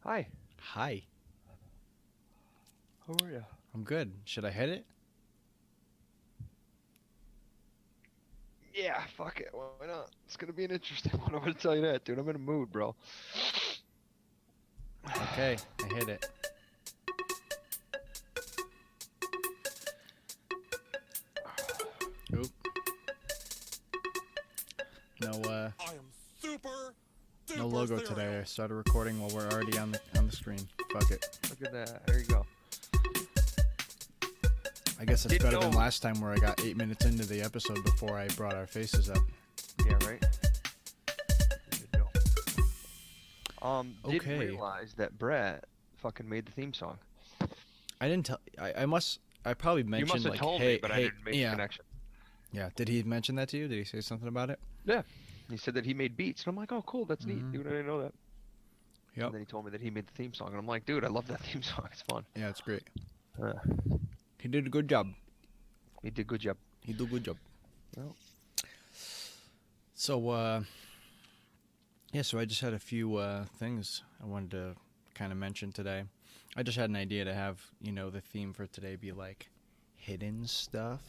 Hi, Hi, how are you? I'm good. Should I hit it? Yeah, fuck it. Why not? It's gonna be an interesting one. I'm gonna tell you that, dude. I'm in a mood, bro. Okay, I hit it. Oop, no I am super no duper logo today. cereal. I started recording while we're already on the screen. Fuck it. Look at that. There you go. I guess it's Didn't better than know. last time where I got 8 minutes into the episode before I brought our faces up. Yeah, right. Good deal. Didn't Okay. realize that Brett fucking made the theme song. I didn't tell. I probably You mentioned must have like, told hey, me, but I hey, didn't make the yeah, connection. yeah. Did he mention that to you? Did he say something about it? Yeah. He said that he made beats, and I'm like, oh, cool, that's neat, Mm-hmm. dude. I didn't know that. Yep. And then he told me that he made the theme song, and I'm like, dude, I love that theme song. It's fun. Yeah, it's great. Uh, He did a good job. he did a good job. He did a good job. Well, So, yeah, so I just had a few things I wanted to kind of mention today. I just had an idea to have, the theme for today be like hidden stuff.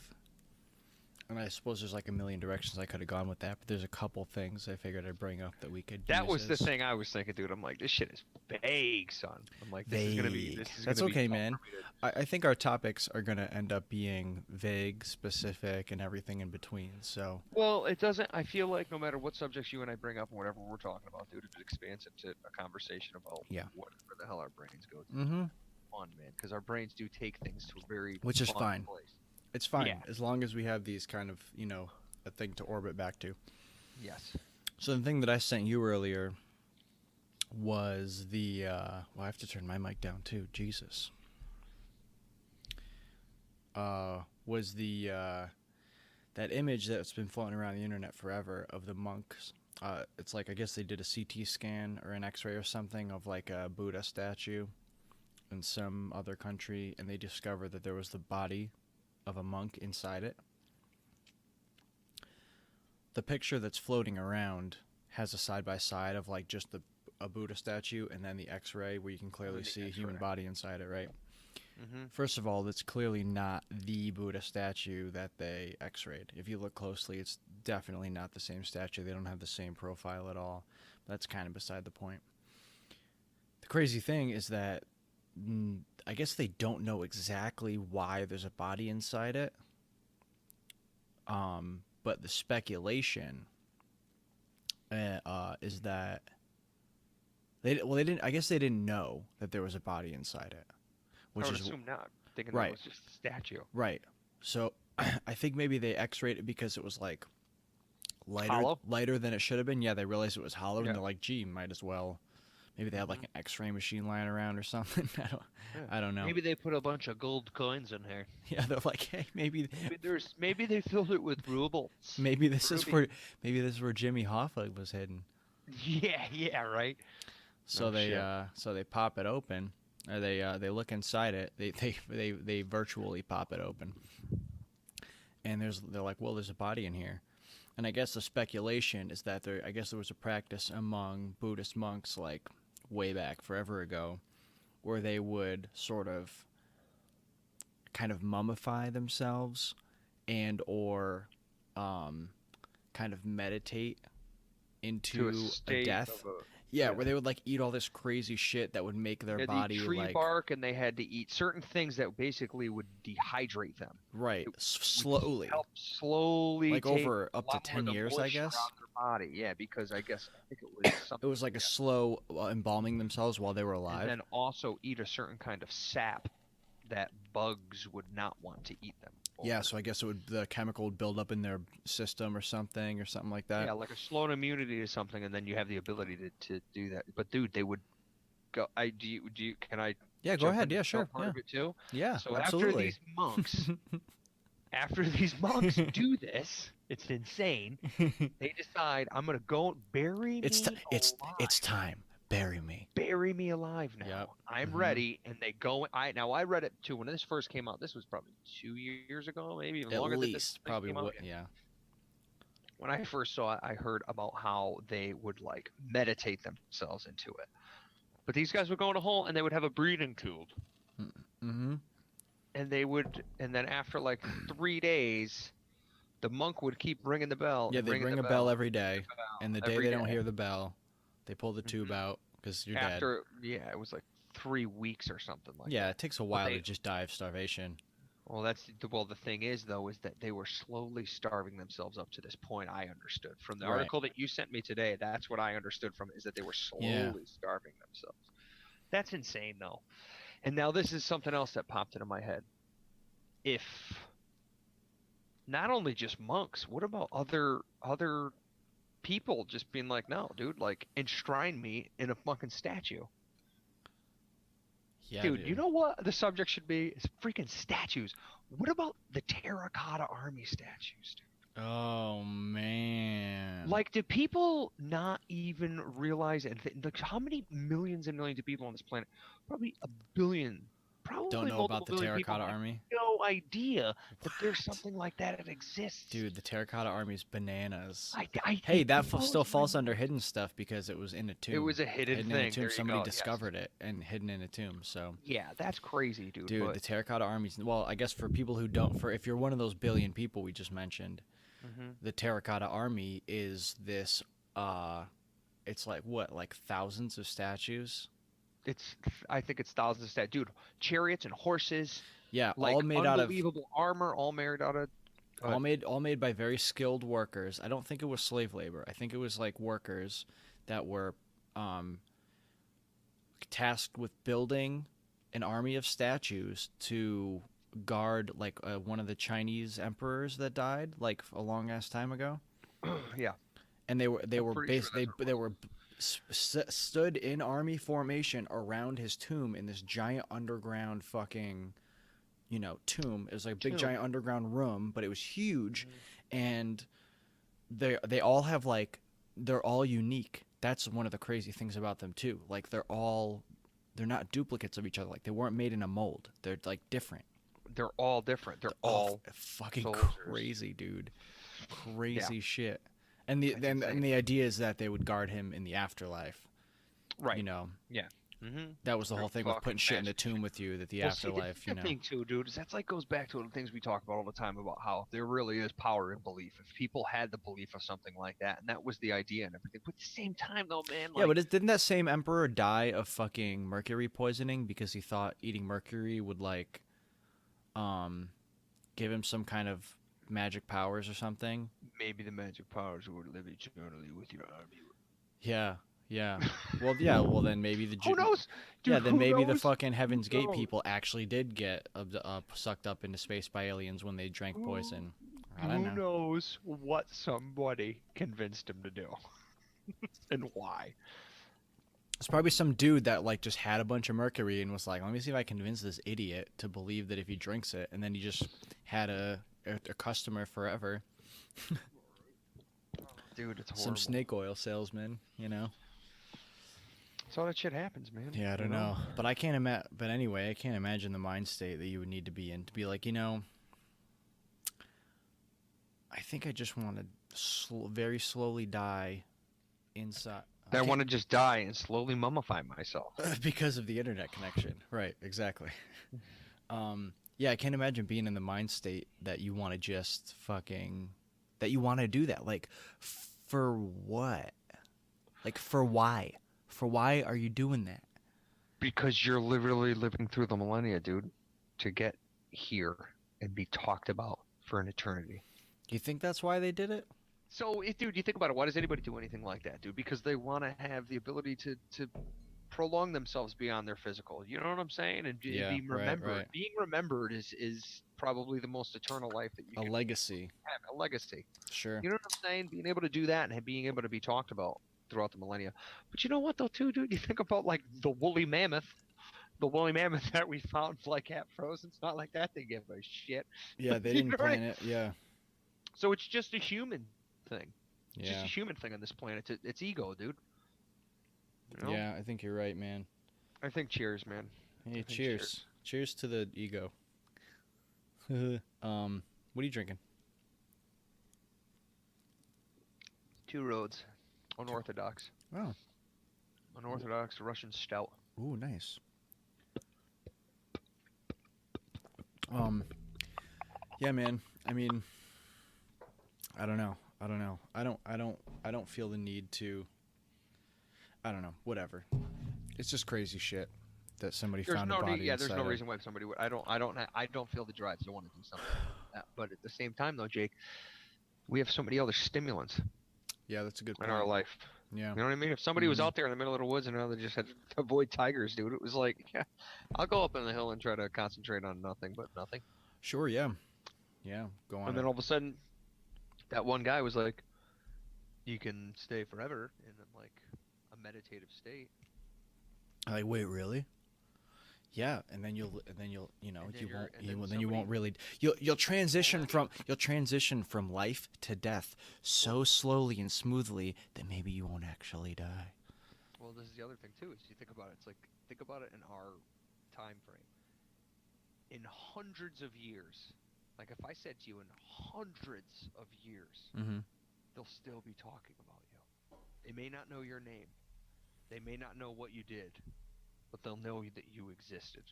And I suppose there's like a million directions I could have gone with that, but there's a couple things I figured I'd bring up that we could that use was the as thing I was thinking, dude. I'm like, this shit is vague, son. I'm like, this is gonna be vague. this is That's gonna be okay, tough man. for me to- I think our topics are going to end up being vague, specific, and everything in between. So, Well, it doesn't. I feel like no matter what subjects you and I bring up or whatever we're talking about, dude, it expands into a conversation about Yeah. whatever the hell our brains go to. mm-hmm. Fun, man, because our brains do take things to a very Which is fun fine. place. It's fine Yeah. as long as we have these kind of, a thing to orbit back to. Yes. So the thing that I sent you earlier was the well, I have to turn my mic down too. Jesus. Was the that image that's been floating around the internet forever of the monks. It's like I guess they did a CT scan or an X-ray or something of like a Buddha statue in some other country, and they discovered that there was the body of a monk inside it. The picture that's floating around has a side-by-side of like just a Buddha statue and then the X-ray where you can clearly the see a human X-ray. body inside it, right? Mm-hmm. First of all, that's clearly not the Buddha statue that they X-rayed. If you look closely, it's definitely not the same statue. They don't have the same profile at all. That's kind of beside the point. The crazy thing is that I guess they don't know exactly why there's a body inside it. But the speculation is that they didn't. I guess they didn't know that there was a body inside it, I which would is assume not, thinking right. that was just a statue. Right. So I think maybe they X-rayed it because it was like Hollow? lighter than it should have been. Yeah, they realized it was hollow, Yeah. and they're like, "Gee, might as well." Maybe they have like Mhm. an X-ray machine lying around or something. Yeah. I don't know. Maybe they put a bunch of gold coins in here. Yeah, they're like, "Hey, Maybe they filled it with rubles. maybe this is Ruby. where Jimmy Hoffa was hidden." Yeah, right. So Oh, they shit. pop it open, or they look inside it. They virtually pop it open, and they're like, well, there's a body in here, and I guess the speculation is that I guess there was a practice among Buddhist monks like way back forever ago, where they would sort of kind of mummify themselves and or kind of meditate To into a a state death. of a Yeah, yeah. where they would like eat all this crazy shit that would make their They had to body eat tree like bark, and they had to eat certain things that basically would dehydrate them. right, It would slowly, help slowly like take over a up to lot more of 10 the years, I moisture guess. out of their body. Yeah, because I think it was It something was like a like that. slow embalming themselves while they were And alive. then also eat a certain kind of sap that bugs would not want to eat them. Yeah, over. so I guess the chemical would build up in their system or something like that. Yeah, like a slow immunity to something, and then you have the ability to do that. But dude, they would go. Can I Yeah, go jump ahead. into Yeah, the sure. part Yeah, of it too? yeah, So absolutely. after these monks do this, it's insane. They decide I'm gonna go bury me It's alive. time. Bury me. Bury me alive now. Yep. I'm Mhm. ready. And they go. I read it too when this first came out. This was probably 2 years ago, maybe even At longer than this least, thing probably came out. what? Yeah. When I first saw it, I heard about how they would like meditate themselves into it. But these guys would go in a hole and they would have a breathing tube. Mm-hmm. And then after like 3 days, the monk would keep ringing the bell. Yeah, and they ringing ring the a bell bell, every day, and the day every they don't day. hear the bell, they pull the tube out because you're dead. Yeah, it was like 3 weeks or something like that. Yeah, it takes a while they- to just die of starvation. Well, the thing is though is that they were slowly starving themselves up to this point. I understood from the Right. article that you sent me today. That's what I understood from it, is that they were slowly Yeah. starving themselves. That's insane though. And now this is something else that popped into my head. If not only just monks, what about other people just being like, no, dude, like enshrine me in a fucking statue. Yeah, Dude, you know what the subject should be? Is freaking statues. What about the Terracotta Army statues, dude? Oh man. Like, do people not even realize it? Like, how many millions and millions of people on this planet? Probably a billion. Probably don't know about the multiple billion people Terracotta have Army? no idea that there's something like that exists. Dude, the Terracotta Army's bananas. I Hey, that people still is falls under hidden stuff because it was in a tomb. It was a hidden in thing. a tomb. There you Somebody go, yes. discovered it and hidden in a tomb. So, Yeah, that's crazy, dude. dude, but, the Terracotta Army's. Well, I guess for people who don't, if you're one of those billion people we just mentioned, the Terracotta Army is this. It's like what, like thousands of statues. I think it's thousands of statues. Dude, chariots and horses. Yeah, Like all made out of unbelievable armor, all made out of. all made by very skilled workers. I don't think it was slave labor. I think it was like workers that were tasked with building an army of statues to guard like one of the Chinese emperors that died like a long ass time ago. Yeah. And they were pretty sure that's what they were stood in army formation around his tomb in this giant underground fucking tomb. It was like a big Tomb. giant underground room, but it was huge. And they all have like, they're all unique. That's one of the crazy things about them too. Like they're not duplicates of each other. Like they weren't made in a mold. They're like different. They're all different. They're all fucking soldiers. crazy, dude. Crazy Yeah. shit. And the That's insane. and the idea is that they would guard him in the afterlife. right. Yeah. Mm-hmm. That was the They're whole thing with fucking putting shit in the massive. tomb with you. That the Well, see, afterlife, the thing too, dude, is that's like goes back to the things we talk about all the time about how there really is power in belief. If people had the belief of something like that, and that was the idea and everything. But at the same time, though, man, like, Yeah, but didn't that same emperor die of fucking mercury poisoning because he thought eating mercury would like, give him some kind of magic powers or something? maybe the magic powers would live eternally with your army. Yeah, yeah. Well, yeah. Well, then maybe the Who knows? Dude, yeah, then who maybe the knows? fucking Heaven's Gate knows? people actually did get sucked up into space by aliens when they drank poison. I don't Who know. knows what somebody convinced him to do, and why? It's probably some dude that like just had a bunch of mercury and was like, "Let me see if I can convince this idiot to believe that if he drinks it," and then he just had a customer forever. Dude, it's horrible. Some snake oil salesman, That's all that shit happens, man. Yeah, I don't know, but I can't imagine. But anyway, I can't imagine the mind state that you would need to be in to be like, I think I just want to very slowly die inside. I want to just die and slowly mummify myself. Because of the internet connection. Right, exactly. Yeah, I can't imagine being in the mind state that you want to just that you want to do that. Like, for what? Like, for why? For why are you doing that? Because you're literally living through the millennia, dude, to get here and be talked about for an eternity. Do you think that's why they did it? So, dude, you think about it. Why does anybody do anything like that, dude? Because they want to have the ability to prolong themselves beyond their physical. You know what I'm saying? And Yeah, be right, remembered. right. Being remembered is probably the most eternal life that you A can legacy. have. A legacy. Sure. You know what I'm saying? Being able to do that and being able to be talked about throughout the millennia. But you know what, though, too, dude? You think about, like, the woolly mammoth. The woolly mammoth that we found, like, half frozen. It's not like that they give a shit. Yeah, they You didn't know what I- plan it. Yeah. So it's just a human thing. It's just Yeah. a human thing on this planet. It's ego, dude. You know? Yeah, I think you're right, man. I think cheers, man. Hey, think cheers. Cheers to the ego. What are you drinking? Two roads. Unorthodox. Oh. Unorthodox Russian stout. Ooh, nice. Yeah, man. I mean, I don't know. I don't feel the need to. I don't know. Whatever. It's just crazy shit that somebody There's found no a body need, yeah, there's inside no of. reason why somebody would. I don't feel the drive to want to do something like that. But at the same time, though, Jake, we have so many other stimulants Yeah, that's a good in point. our life. Yeah. You know what I mean? If somebody was out there in the middle of the woods and they just had to avoid tigers, dude, it was like, yeah, I'll go up in the hill and try to concentrate on nothing but nothing. Sure. Yeah. Yeah. Go on. And then all of a sudden, that one guy was like, "You can stay forever in like a meditative state." Like, wait, really? Yeah, and then you'll you know And then you you're- won't and then you won't somebody- really you'll transition from life to death so slowly and smoothly that maybe you won't actually die. Well, this is the other thing too. Is you think about it. It's like think about it in our time frame. In hundreds of years, like if I said to you in hundreds of years, Mm-hmm. they'll still be talking about you. They may not know your name. They may not know what you did, but they'll know that you existed.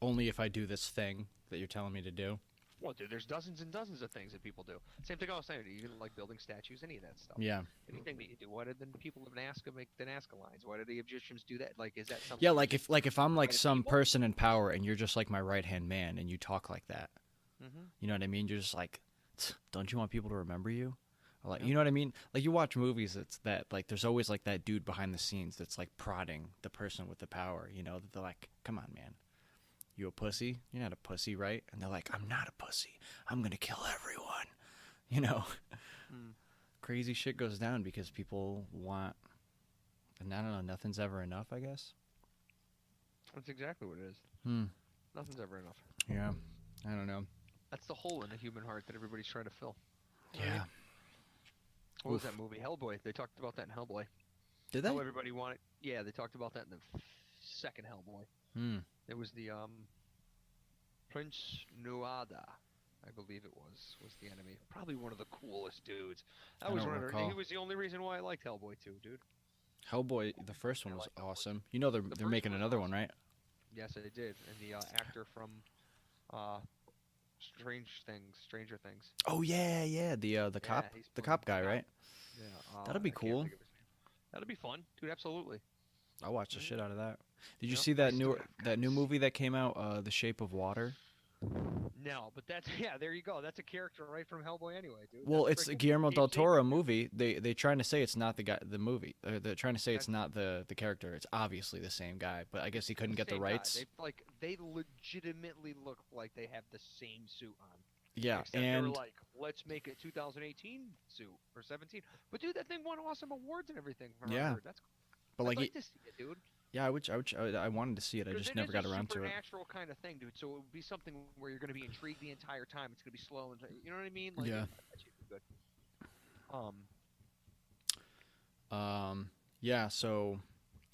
Only if I do this thing that you're telling me to do. Well, dude, there's dozens and dozens of things that people do. Same thing I was saying. You like building statues, any of that stuff. Yeah. Anything that you do. Why did the people of Nazca make the Nazca lines? Why did the Egyptians do that? Like, is that something? Yeah, like if I'm like Right, some people? person in power and you're just like my right-hand man and you talk like that. Mm-hmm. You know what I mean? You're just like, don't you want people to remember you? Or like, Yeah. you know what I mean? Like you watch movies, it's that like there's always like that dude behind the scenes that's like prodding the person with the power. You know, that they're like, come on, man, you a pussy? You're not a pussy, right? And they're like, I'm not a pussy. I'm gonna kill everyone. You know, crazy shit goes down because people want, and I don't know, nothing's ever enough, I guess. That's exactly what it is. Nothing's ever enough. Yeah, I don't know. That's the hole in the human heart that everybody's trying to fill. Yeah. What was Oof. that movie? Hellboy. They talked about that in Hellboy. Did they? How everybody wanted. Yeah, they talked about that in the second Hellboy. It was the Prince Nuada, I believe it was the enemy. Probably one of the coolest dudes. I don't recall. He was the only reason why I liked Hellboy too, dude. Hellboy, the first one was like Hellboy. awesome. You know they're first making one was another awesome. one, right? Yes, I did. And the actor from Stranger Things. Oh yeah. The cop, he's the playing cop guy, right? Yeah. That'd be I can't cool. think of his name. That'd be fun, dude. Absolutely. I'll watch the shit out of that. Did you Yep, see I that still have new guys. movie that came out, The Shape of Water? No, but that's there you go. That's a character right from Hellboy anyway, dude. Well, That's it's a freaking Guillermo Steve del Toro Saban. movie. They trying to say it's not the movie. They're trying to say it's not the character. It's obviously the same guy, but I guess he couldn't get the Same guy. rights. They legitimately look like they have the same suit on. Yeah, Except they and were like, let's make a 2018 suit or 17. But dude, that thing won awesome awards and everything. From what I Yeah. heard. That's but I'd like, like to see it, dude. yeah, I wanted to see it. I 'Cause just it never is got a around to it. supernatural kind of thing, dude. So it would be something where you're going to be intrigued the entire time. It's going to be slow and you know what I mean? Like, Yeah. that should be good. Yeah. So,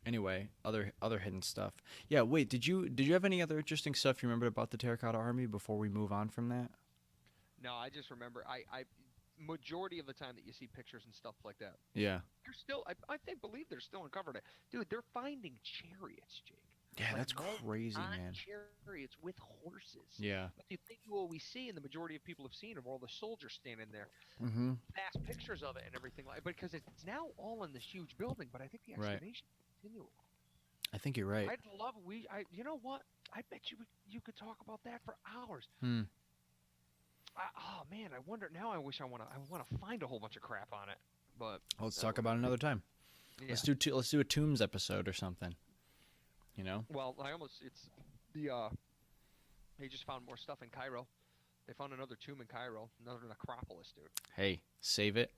anyway, other hidden stuff. Yeah. Wait. Did you have any other interesting stuff you remembered about the Terracotta Army before we move on from that? No, I just remember I majority of the time that you see pictures and stuff like that, Yeah. they're still I believe they're still uncovered. Dude, they're finding chariots, Jake. Yeah, Like that's men crazy, on man. Chariots with horses. Yeah. But you think what we see, and the majority of people have seen, of all the soldiers standing there, Mm-hmm. fast pictures of it and everything like. Because it's now all in this huge building, but I think the Right. excavation continues. I think you're right. I'd love you know what? I bet you could talk about that for hours. Hmm. Oh man, I wonder now. I wish I want to find a whole bunch of crap on it, but Let's talk about it another time. yeah. Let's do a Tombs episode or something. You know? Well, it's the they just found more stuff in Cairo. They found another tomb in Cairo, another necropolis, dude. Hey, save it.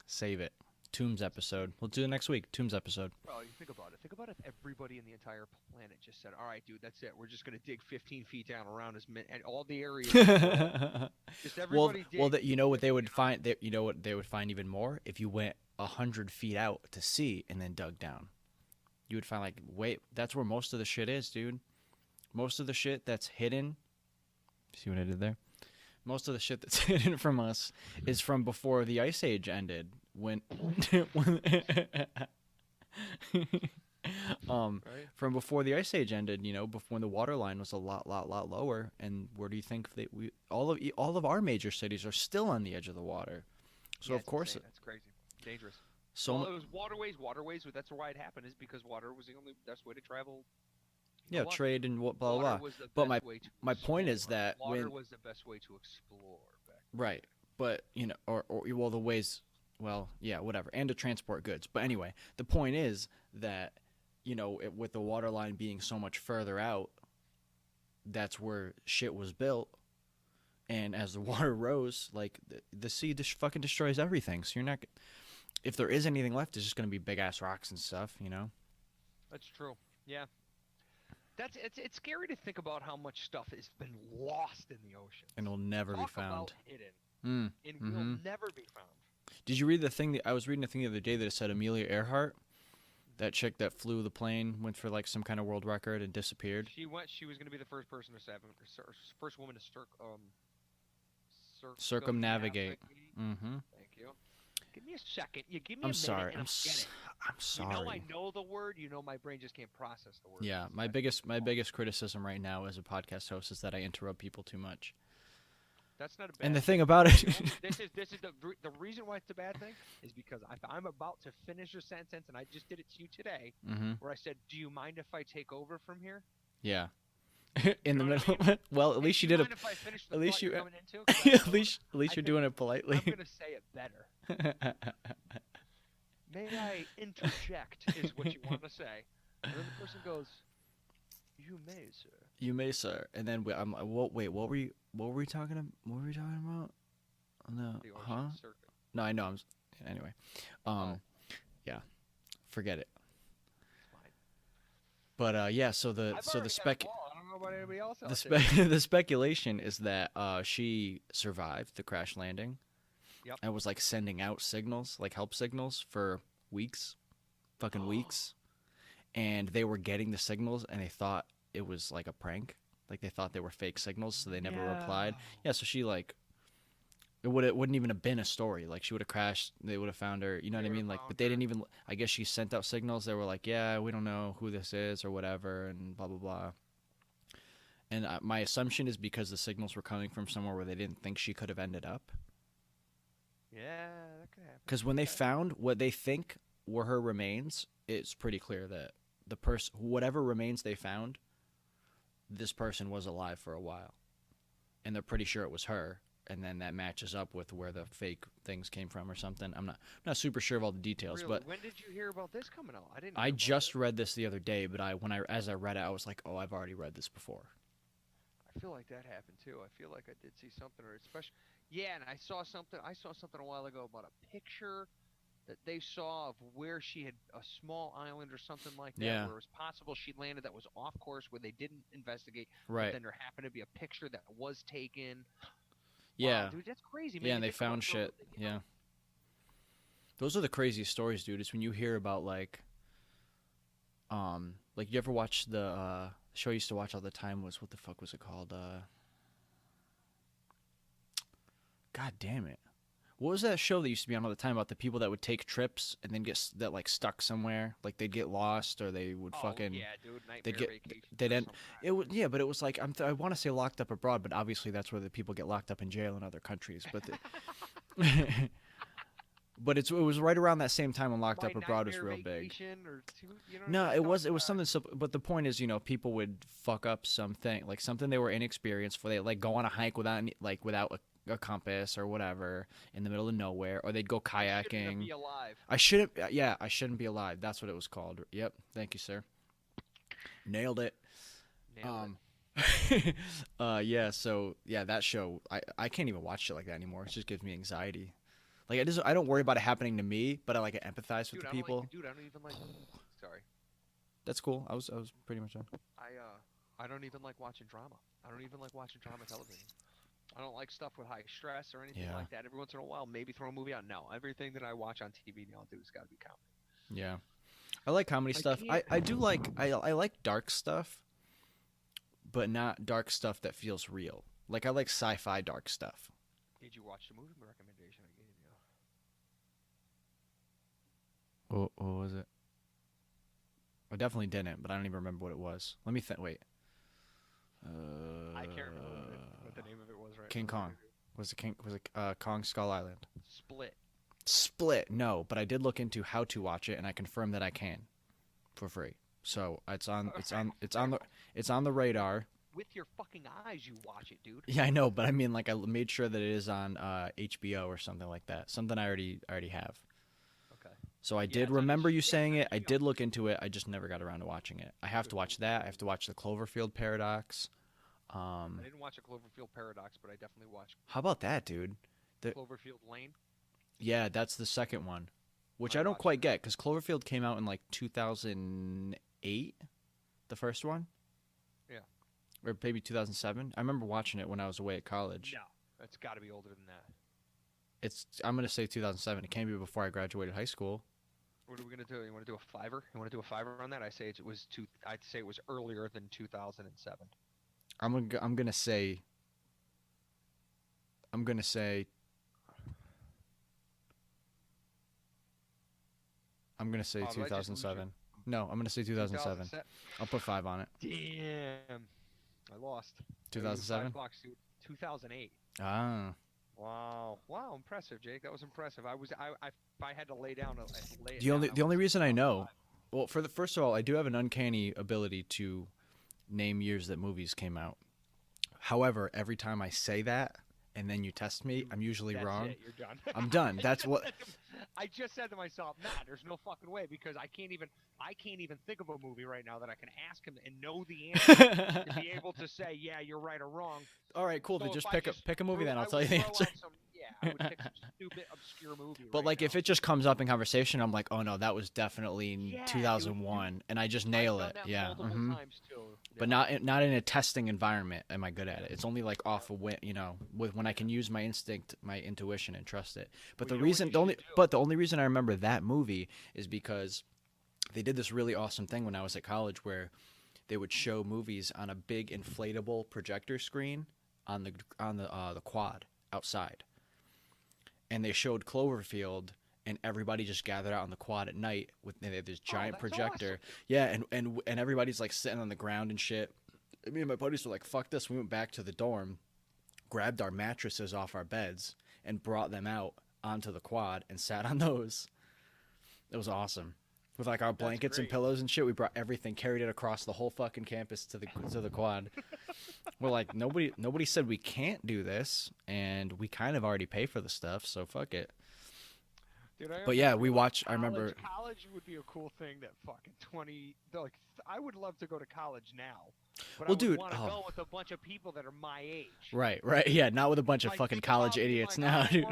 Save it. Tombs episode. We'll do it next week. Tombs episode. Well, you think about it. Think about if everybody in the entire planet just said, "All right, dude, that's it. We're just gonna dig 15 feet down around and all the areas." Just everybody dig. You know what they would find? You know what they would find even more if you went 100 feet out to sea and then dug down. You would find like, wait, that's where most of the shit is, dude. Most of the shit that's hidden. See what I did there? Most of the shit that's hidden from us is from before the Ice Age ended. When Right? From before the ice age ended, before when the water line was a lot lower, and where do you think that all of our major cities are still on the edge of the water? So Yeah, of it's course, insane. That's crazy. Dangerous. so Well, it was waterways. Waterways. That's why it happened. Is because water was the only best way to travel. You know yeah, what? trade and what blah blah Water blah. was the But best way to my point is explore. that Water was the best way to explore back then. right, but or well the ways, well yeah whatever, and to transport goods. But anyway, the point is that with the water line being so much further out, that's where shit was built. And as the water rose, like the sea just fucking destroys everything. So you're not, if there is anything left, it's just gonna be big ass rocks and stuff. That's true. Yeah. It's scary to think about how much stuff has been lost in the ocean. And it'll never be Talk found. about hidden. Mm. It Mm-hmm. will never be found. Did you read the thing that I was reading a thing the other day that it said Amelia Earhart, that chick that flew the plane, went for like some kind of world record and disappeared? She was going to be the first person to first woman to Circumnavigate. Mm-hmm. Thank you. Give me a second. You give me I'm a sorry. minute and I'll get it. I'm sorry. I know the word. My brain just can't process the word. Yeah, my biggest criticism right now as a podcast host is that I interrupt people too much. That's not a bad. And the thing about it, this is the reason why it's a bad thing is because I'm about to finish a sentence and I just did it to you today, mm-hmm. where I said, "Do you mind if I take over from here?" Yeah. In the know what middle. I mean? Well, at least you did it. If I finish the At least thought you. you're coming into? 'Cause I At know least I you're think doing it politely. I'm gonna say it better. May I interject? Is what you want to say, and then the person goes, "You may, sir." You may, sir. And then I'm. Wait. What were you? What were we talking about? What were we talking about? No. The ocean Huh? circuit. No, I know. Anyway. Yeah. Forget it. Fine. But yeah. So I've the already spec. got a ball. I don't know about anybody else out The speculation is that she survived the crash landing. Yep. And was like sending out signals, like help signals, for weeks, fucking weeks, and they were getting the signals, and they thought it was like a prank, like they thought they were fake signals, so they never replied. Yeah, so she like, it wouldn't even have been a story. Like she would have crashed, they would have found her. You know what I mean? Like, but they didn't even. I guess she sent out signals. They were like, yeah, we don't know who this is or whatever, and blah blah blah. And my assumption is because the signals were coming from somewhere where they didn't think she could have ended up. Yeah, that could happen. Because when they found what they think were her remains, it's pretty clear that the person, whatever remains they found, this person was alive for a while, and they're pretty sure it was her. And then that matches up with where the fake things came from or something. I'm not super sure of all the details, Really? but When did you hear about this coming out? I didn't. I hear about just it. read this the other day. But as I read it, I was like, oh, I've already read this before. I feel like that happened too. I feel like I did see something, or especially, yeah. And I saw something a while ago about a picture that they saw of where she had a small island or something like that, Yeah. where it was possible she landed that was off course, where they didn't investigate. Right. But then there happened to be a picture that was taken. Yeah. Wow, dude, that's crazy, man. Yeah, and they come up found with shit. you know, Yeah. Those are the craziest stories, dude. It's when you hear about like you ever watch the show I used to watch all the time was, what the fuck was it called? God damn it. What was that show that used to be on all the time about the people that would take trips and then that like stuck somewhere, like they'd get lost or they would fucking yeah, dude, nightmare they'd get vacation. they'd or end something. it would yeah, but it was like I want to say locked up abroad, but obviously that's where the people get locked up in jail in other countries, but but it was right around that same time when Locked My Up Abroad was Nightmare real big. Vacation or two, you know what No, I'm it was talking about? something simple, but the point is, people would fuck up something, like something they were inexperienced for. They like go on a hike without a compass or whatever in the middle of nowhere, or they'd go Shouldn't kayaking. be alive. I shouldn't be alive. That's what it was called. Yep, thank you, sir. Nailed it. Nailed it. Yeah. So yeah, that show, I can't even watch shit like that anymore. It just gives me anxiety. Like I don't worry about it happening to me, but I empathize with the people. I don't even like. Sorry. That's cool. I was pretty much done. I don't even like watching drama. I don't even like watching drama television. I don't like stuff with high stress or anything Yeah. like that. Every once in a while, maybe throw a movie out. No, everything that I watch on TV now, dude, has got to be comedy. Yeah, I like comedy stuff. I do like I like dark stuff, but not dark stuff that feels real. Like I like sci-fi dark stuff. Did you watch the movie recommendation I gave you? What was it? definitely didn't, but I don't even remember what it was. Let me think. Wait. I can't remember what the name of it was right King now. Kong. Was it Kong Skull Island? Split. Split. No, but I did look into how to watch it, and I confirmed that I can, for free. So it's on the radar. With your fucking eyes, you watch it, dude. Yeah, I know, but I mean, like, I made sure that it is on HBO or something like that. Something I already have. Okay. So I Yeah, did it's on remember you HBO. saying it. I did look into it. I just never got around to watching it. I have to watch that. I have to watch the Cloverfield Paradox. I didn't watch a Cloverfield Paradox, but I definitely watched How about that, dude? Cloverfield Lane. Yeah, that's the second one, which I I don't watched quite get because Cloverfield came out in like 2008, the first one. Yeah. Or maybe 2007. I remember watching it when I was away at college. No, that's got to be older than that. I'm gonna say 2007. It can't be before I graduated high school. What are we gonna do? You want to do a fiver? You want to do a fiver on that? I'd say it was earlier than 2007. I'm gonna say. I'm gonna say 2007. No, I'm gonna say 2007. I'll put 5 on it. Damn, I lost. 2007. 2008. Ah. Wow, impressive, Jake. That was impressive. If I had to lay down, The only reason I know, well, first of all, I do have an uncanny ability to name years that movies came out. However, every time I say that and then you test me, I'm usually wrong. It, you're done. I'm done. That's what I just said to myself. Nah, there's no fucking way because I can't even think of a movie right now that I can ask him and know the answer to be able to say, yeah, you're right or wrong. All right, cool. So then if just I pick a movie. Then I'll I tell would you the throw answer. out I would pick some stupid, obscure movie. But right like, now. if it just comes up in conversation, I'm like, oh no, that was definitely in 2001, and I just nail it. Yeah. Times too. But not in a testing environment am I good at it. It's only like off of when I can use my instinct, my intuition, and trust it. But the only reason I remember that movie is because they did this really awesome thing when I was at college where they would show movies on a big inflatable projector screen on the quad outside, and they showed Cloverfield. And everybody just gathered out on the quad at night they had this giant projector. Awesome. Yeah, and everybody's like sitting on the ground and shit. And me and my buddies were like, fuck this. We went back to the dorm, grabbed our mattresses off our beds, and brought them out onto the quad and sat on those. It was awesome. With like our blankets and pillows and shit, we brought everything, carried it across the whole fucking campus to the quad. We're like, nobody said we can't do this, and we kind of already pay for the stuff, so fuck it. Dude, but yeah, we watched. I remember college would be a cool thing. That fucking 20. Like, I would love to go to college now. But well, I would dude, want to go with a bunch of people that are my age. Right, yeah, not with a bunch of fucking college idiots now, dude.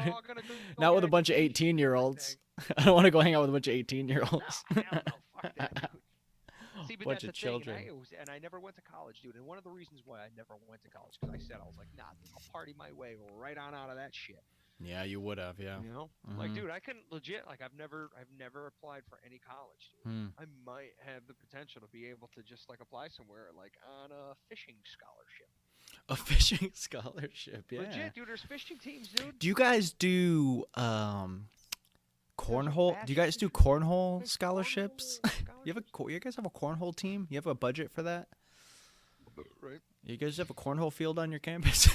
Not with a bunch of 18-year-olds. I don't want to go hang out with a bunch of 18-year-olds. No, hell no, fuck that, dude. See, but bunch that's of the children. thing, and I never went to college, dude. And one of the reasons why I never went to college, because I said I was like, nah, I'll party my way right on out of that shit. Yeah, you would have, yeah. You know, like, dude, I couldn't legit. Like, I've never applied for any college. Dude. I might have the potential to be able to just like apply somewhere, like on a fishing scholarship. A fishing scholarship, yeah. Legit, dude. There's fishing teams, dude. Do you guys do cornhole? Do you guys do cornhole scholarships? You guys have a cornhole team? You have a budget for that? Right. You guys have a cornhole field on your campus?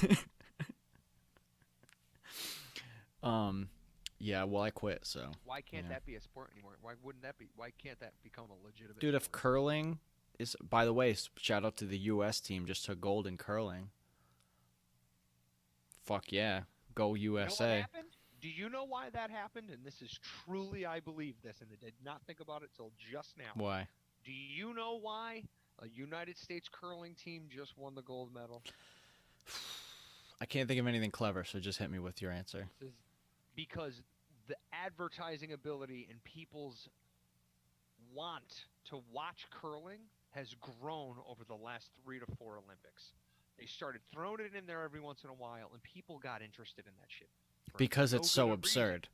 Yeah, well, I quit, so. Why can't that be a sport anymore? Why wouldn't that be? Why can't that become a legitimate Dude, sport? if curling is, by the way, shout out to the U.S. team, just took gold in curling. Fuck yeah. Go USA. You know what happened? Do you know why that happened? And this is truly, I believe this, and I did not think about it till just now. Why? Do you know why a United States curling team just won the gold medal? I can't think of anything clever, so just hit me with your answer. Because the advertising ability and people's want to watch curling has grown over the last 3 to 4 Olympics. They started throwing it in there every once in a while, and people got interested in that shit. Because it's so absurd.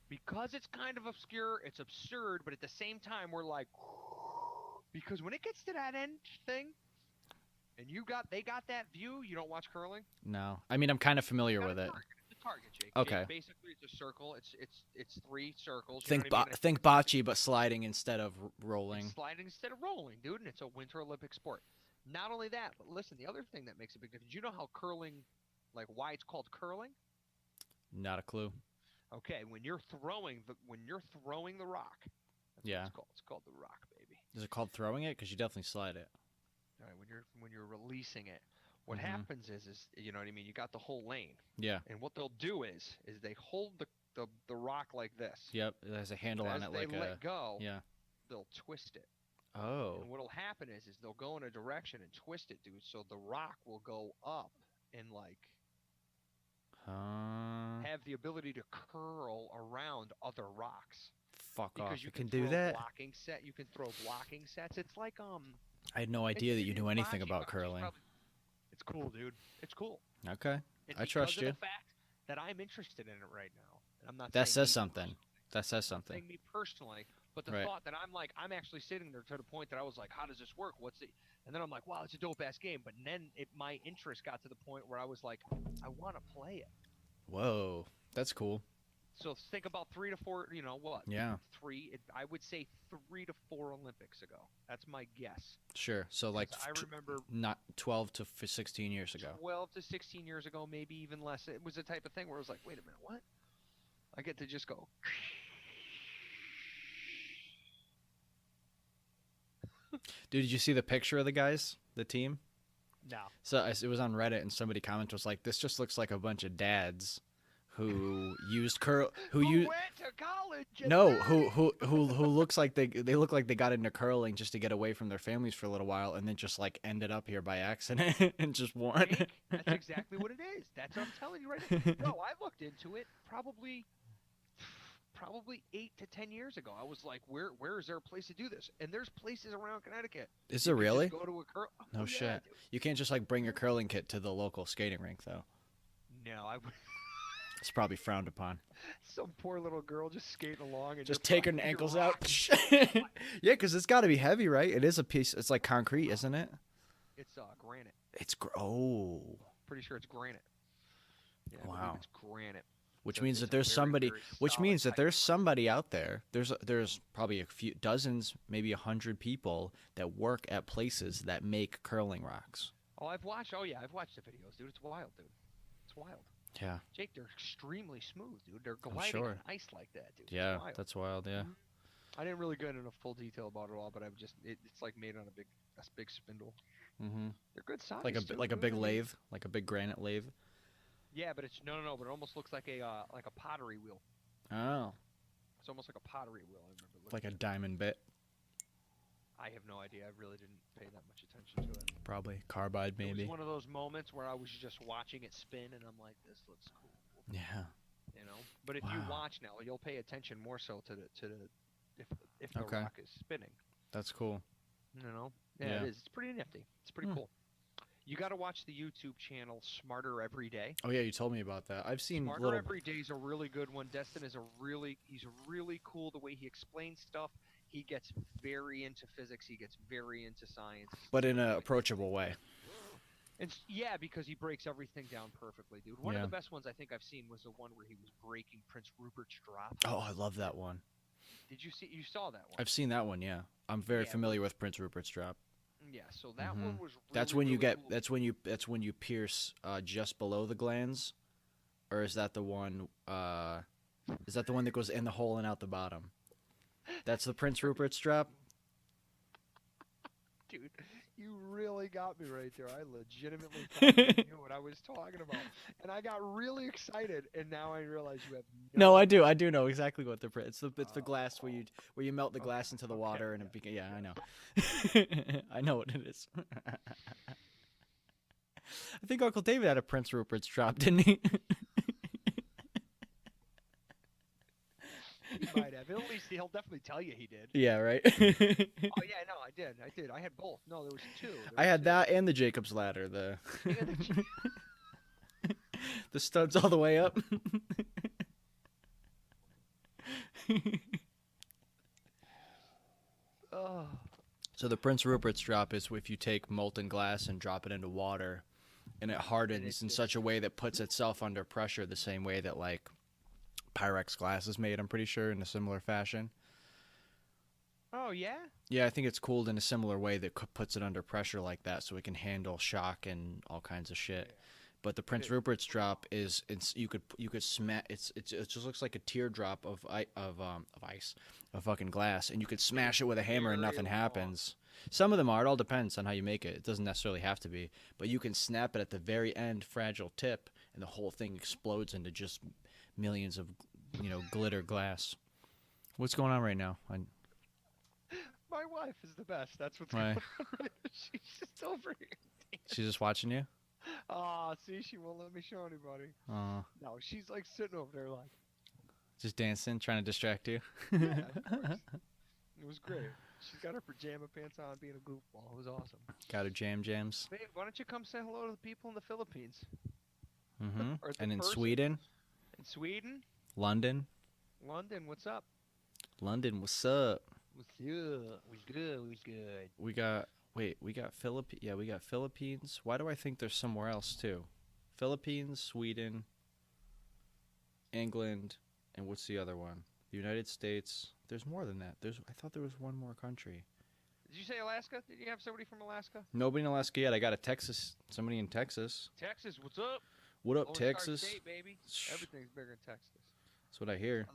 Because it's kind of obscure, it's absurd, but at the same time, we're like, because when it gets to that end thing, and they got that view, you don't watch curling? No. I mean, I'm kind of familiar with it. It's a target, Jake. Okay. Jake, basically, it's a circle. It's 3 circles. You Think know what I mean? think bocce, but sliding instead of rolling. It's sliding instead of rolling, dude, and it's a Winter Olympic sport. Not only that, but listen, the other thing that makes a big difference. You know how curling, like why it's called curling? Not a clue. Okay, when you're throwing the rock. That's Yeah. what it's called. It's called the rock, baby. Is it called throwing it? Because you definitely slide it. All right, when you're releasing it, what Mhm. happens is you know what I mean. You got the whole lane, Yeah. and what they'll do is they hold the rock like this. Yep. It has a handle on As it, they like let go, Yeah. they'll twist it. Oh. And what'll happen is they'll go in a direction and twist it, dude. So the rock will go up and like have the ability to curl around other rocks. Fuck Because off. you You can throw do that? You can throw blocking sets. It's like I had no idea that you knew anything bocce, about bocce's curling. It's cool, dude. It's cool. Okay. It's I trust because you. of the fact that I'm interested in it right now. And I'm not That saying says me something. personally. That says I'm something. saying me personally, but the Right. thought that I'm actually sitting there to the point that I was like, how does this work? What's it? And then I'm like, wow, it's a dope ass game. But then my interest got to the point where I was like, I want to play it. Whoa. That's cool. So think about 3 to 4. You know what? Yeah. I would say 3 to 4 Olympics ago. That's my guess. Sure. So like I remember not 12 to 16 years ago. 12 to 16 years ago, maybe even less. It was the type of thing where I was like, wait a minute, what? I get to just go. Dude, did you see the picture of the guys, the team? No. So it was on Reddit, and somebody commented was like, "This just looks like a bunch of dads who used Who went to college? And no, then- who looks like they look like they got into curling just to get away from their families for a little while, and then just like ended up here by accident and just won." Jake, that's exactly what it is. That's what I'm telling you right now. Bro, I looked into it probably 8 to 10 years ago. I was like, where is there a place to do this? And there's places around Connecticut. Is You there can just really? Go to a No yeah, shit. dude. You can't just like bring your curling kit to the local skating rink though. No, It's probably frowned upon. some poor little girl just skating along and Just you're taking fucking ankles your out. rock. Yeah, because it's got to be heavy, right? It is a piece. It's like concrete, isn't it? It's granite. It's oh, Pretty sure it's granite. Yeah, I believe Wow. it's granite. which So means it's that a there's very, somebody. very Which solid means that type there's of- somebody out there. There's probably a few dozens, maybe 100 people that work at places that make curling rocks. Oh, I've watched the videos, dude. It's wild, dude. It's wild. Yeah, Jake, they're extremely smooth, dude. They're gliding sure. on ice like that, dude. It's yeah, wild. that's wild. Yeah, I didn't really go into full detail about it all, but I've just it's like made on a big spindle. mm-hmm. They're good size. Like a too, like a dude. big I mean- lathe, like a big granite lathe. Yeah, but it's no, but it almost looks like a pottery wheel. Oh, It's almost like a pottery wheel. I remember looking like a at it. diamond bit, I have no idea. I really didn't pay that much attention to it. probably carbide, It maybe. was one of those moments where I was just watching it spin, and I'm like, this looks cool. Yeah. You know. But if you Wow. watch now, you'll pay attention more so to the if the Okay. rock is spinning. That's cool. You know. Yeah, Yeah. it is. It's pretty nifty. It's pretty Hmm. cool. You got to watch the YouTube channel Smarter Every Day. Oh yeah, you told me about that. I've seen Smarter little. Every Day is a really good one. Destin is he's really cool the way he explains stuff. He gets very into physics. He gets very into science. But in an approachable way. Yeah, because he breaks everything down perfectly, dude. One of Yeah. the best ones I think I've seen was the one where he was breaking Prince Rupert's drop. Oh, I love that one. Did you see? You saw that one? I've seen that one. Yeah, I'm very Yeah, familiar with Prince Rupert's drop. Yeah. So that Mhm. one was. Really, That's when you really get. cool. That's when you pierce just below the glands, or is that the one? Is that the one that goes in the hole and out the bottom? That's the Prince Rupert's drop. Dude, you really got me right there. I legitimately thought you knew what I was talking about, and I got really excited. And now I realize you have No, I do. I do know exactly what the It's the glass where you melt the glass into the okay, water and yeah, yeah, I know. I know what it is. I think Uncle David had a Prince Rupert's drop, didn't he? He might have. At least he'll definitely tell you he did. Yeah, right. Oh yeah, no, I did. I had both. No, there was two. I had that and the Jacob's ladder. The the studs all the way up. Oh, So the Prince Rupert's drop is if you take molten glass and drop it into water, and it hardens in such a way that puts itself under pressure the same way that like Pyrex glass is made, I'm pretty sure, in a similar fashion. Oh yeah. Yeah, I think it's cooled in a similar way that puts it under pressure like that, so it can handle shock and all kinds of shit. Yeah. But the Prince Rupert's drop is you could smash it just looks like a teardrop of ice, of fucking glass, and you could smash it with a hammer and nothing happens. Some of them are. It all depends on how you make it. It doesn't necessarily have to be, but you can snap it at the very end, fragile tip, and the whole thing explodes into just millions of glitter glass. What's going on right now? My wife is the best. That's what's Why? going on right now. She's just over here. She's just watching you. Ah, see, she won't let me show anybody. No, she's like sitting over there like. Just dancing, trying to distract you. Yeah, of course. It was great. She's got her pajama pants on, being a goofball. It was awesome. Got her jams. Babe, why don't you come say hello to the people in the Philippines? Mm-hmm. Or the And in person. Sweden, In Sweden? London, What's up? what's up? What's good? What's good? What's good? We got we got Philippines. Why do I think there's somewhere else too? Philippines, Sweden, England, and what's the other one? The United States. There's more than that. I thought there was one more country. Did you say Alaska? Did you have somebody from Alaska? Nobody in Alaska yet. I got somebody in Texas. Texas, what's up? What up, Lone Star Texas? State, baby. Everything's bigger in Texas. That's what I hear.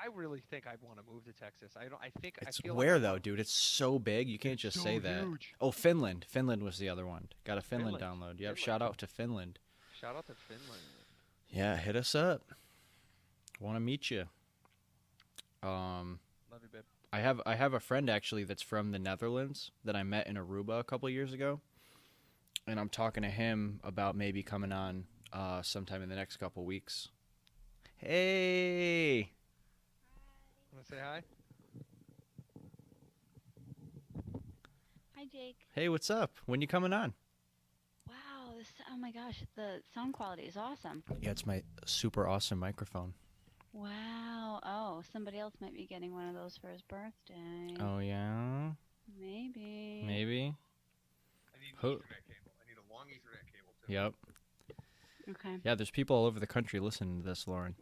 I really think I'd want to move to Texas. It's I feel where like though, dude? It's so big. You can't just so say that. huge. Oh, Finland. Finland was the other one. Got a Finland download. Yep. Finland. Shout out to Finland. Shout out to Finland. Yeah, hit us up. Want to meet you. Love you, babe. I have a friend actually that's from the Netherlands that I met in Aruba a couple years ago, and I'm talking to him about maybe coming on sometime in the next couple weeks. Hey. Want to say hi? Hi, Jake. Hey, what's up? When you coming on? Wow, oh my gosh, the sound quality is awesome. Yeah, it's my super awesome microphone. Wow. Oh, somebody else might be getting one of those for his birthday. Oh yeah. Maybe. Maybe. I need Who- an Ethernet cable. I need a long Ethernet cable, too. Yep. Okay. Yeah, there's people all over the country listening to this, Lauren.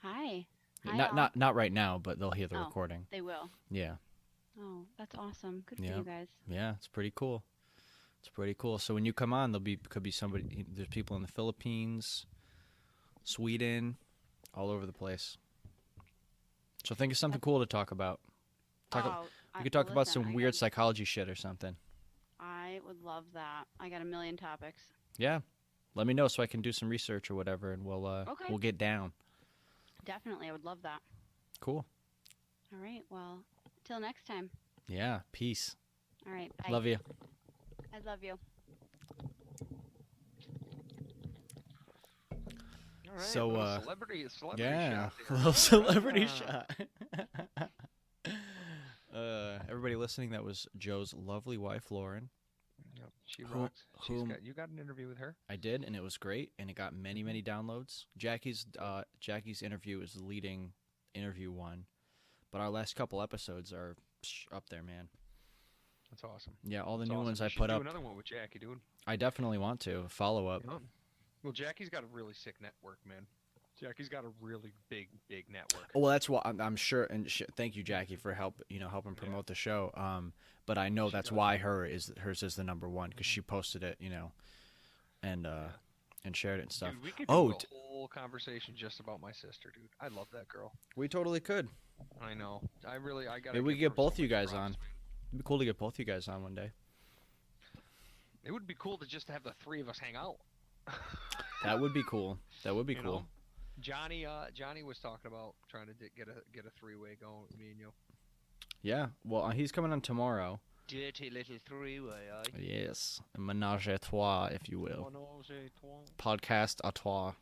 Hi. Hi, Not all. not right now, but they'll hear the Oh. recording. They will. Yeah. Oh, that's awesome. Good for Yeah. you guys. Yeah, it's pretty cool. It's pretty cool. So when you come on, could be somebody. There's people in the Philippines, Sweden, all over the place. So think of something cool to talk about. We could talk about some weird psychology shit or something. I would love that. I got a million topics. Yeah, let me know so I can do some research or whatever, and we'll get down. Definitely, I would love that. Cool. All right. Well, till next time. Yeah. Peace. All right. Bye. Love you. I love you. All right, So, little celebrity Yeah, shot a there. little celebrity Ah. shot. Everybody listening, that was Joe's lovely wife, Lauren. Yep, she Who- rocks. whom- You got an interview with her? I did, and it was great, and it got many, many downloads. Jackie's interview is the leading interview one, but our last couple episodes are up there, man. That's awesome. Yeah, all the That's new awesome. ones We I should put do up. another one with Jackie, dude. I definitely want to follow up. Yep. Well, Jackie's got a really sick network, man. Jackie's got a really big network. Oh, well, that's what I'm sure, and thank you, Jackie, for helping promote the show. But I know that's why hers is the number one because she posted it, and shared it and stuff. Dude, we could do Oh, a whole conversation just about my sister, dude. I love that girl. we totally could. I know. I got. Maybe we could get both you guys on. It'd be cool to get both you guys on one day. It would be cool to just have the three of us hang out. That would be cool. That would be You cool. know? Johnny was talking about trying to get a three-way going with me and you. Yeah. Well, he's coming on tomorrow. Dirty little three-way, Yes, a ménage à trois, if you will. Podcast à trois.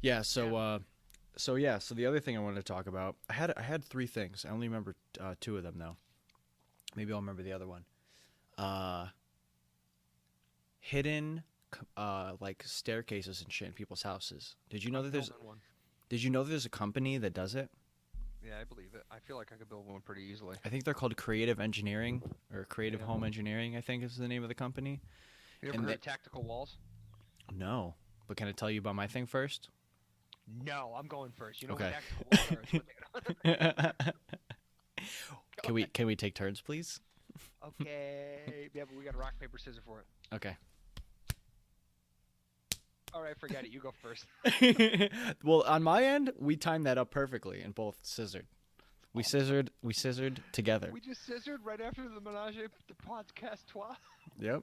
Yeah. So the other thing I wanted to talk about, I had three things. I only remember two of them though. Maybe I'll remember the other one. Hidden like staircases and shit in people's houses. Did you know that there's a company that does it? Yeah, I believe it. I feel like I could build one pretty easily. I think they're called Creative Engineering or Creative Yeah. Home Engineering, I think is the name of the company. You ever And heard they- of tactical walls? No. But can I tell you about my thing first? No, I'm going first. You know Okay. what tactical walls are? Is what they- Can we take turns, please? Okay. Yeah, but we got rock, paper, scissors for it. Okay. All right, forget it. You go first. Well, on my end, we timed that up perfectly and both scissored. We scissored together. We just scissored right after the menage the podcast trois. Yep.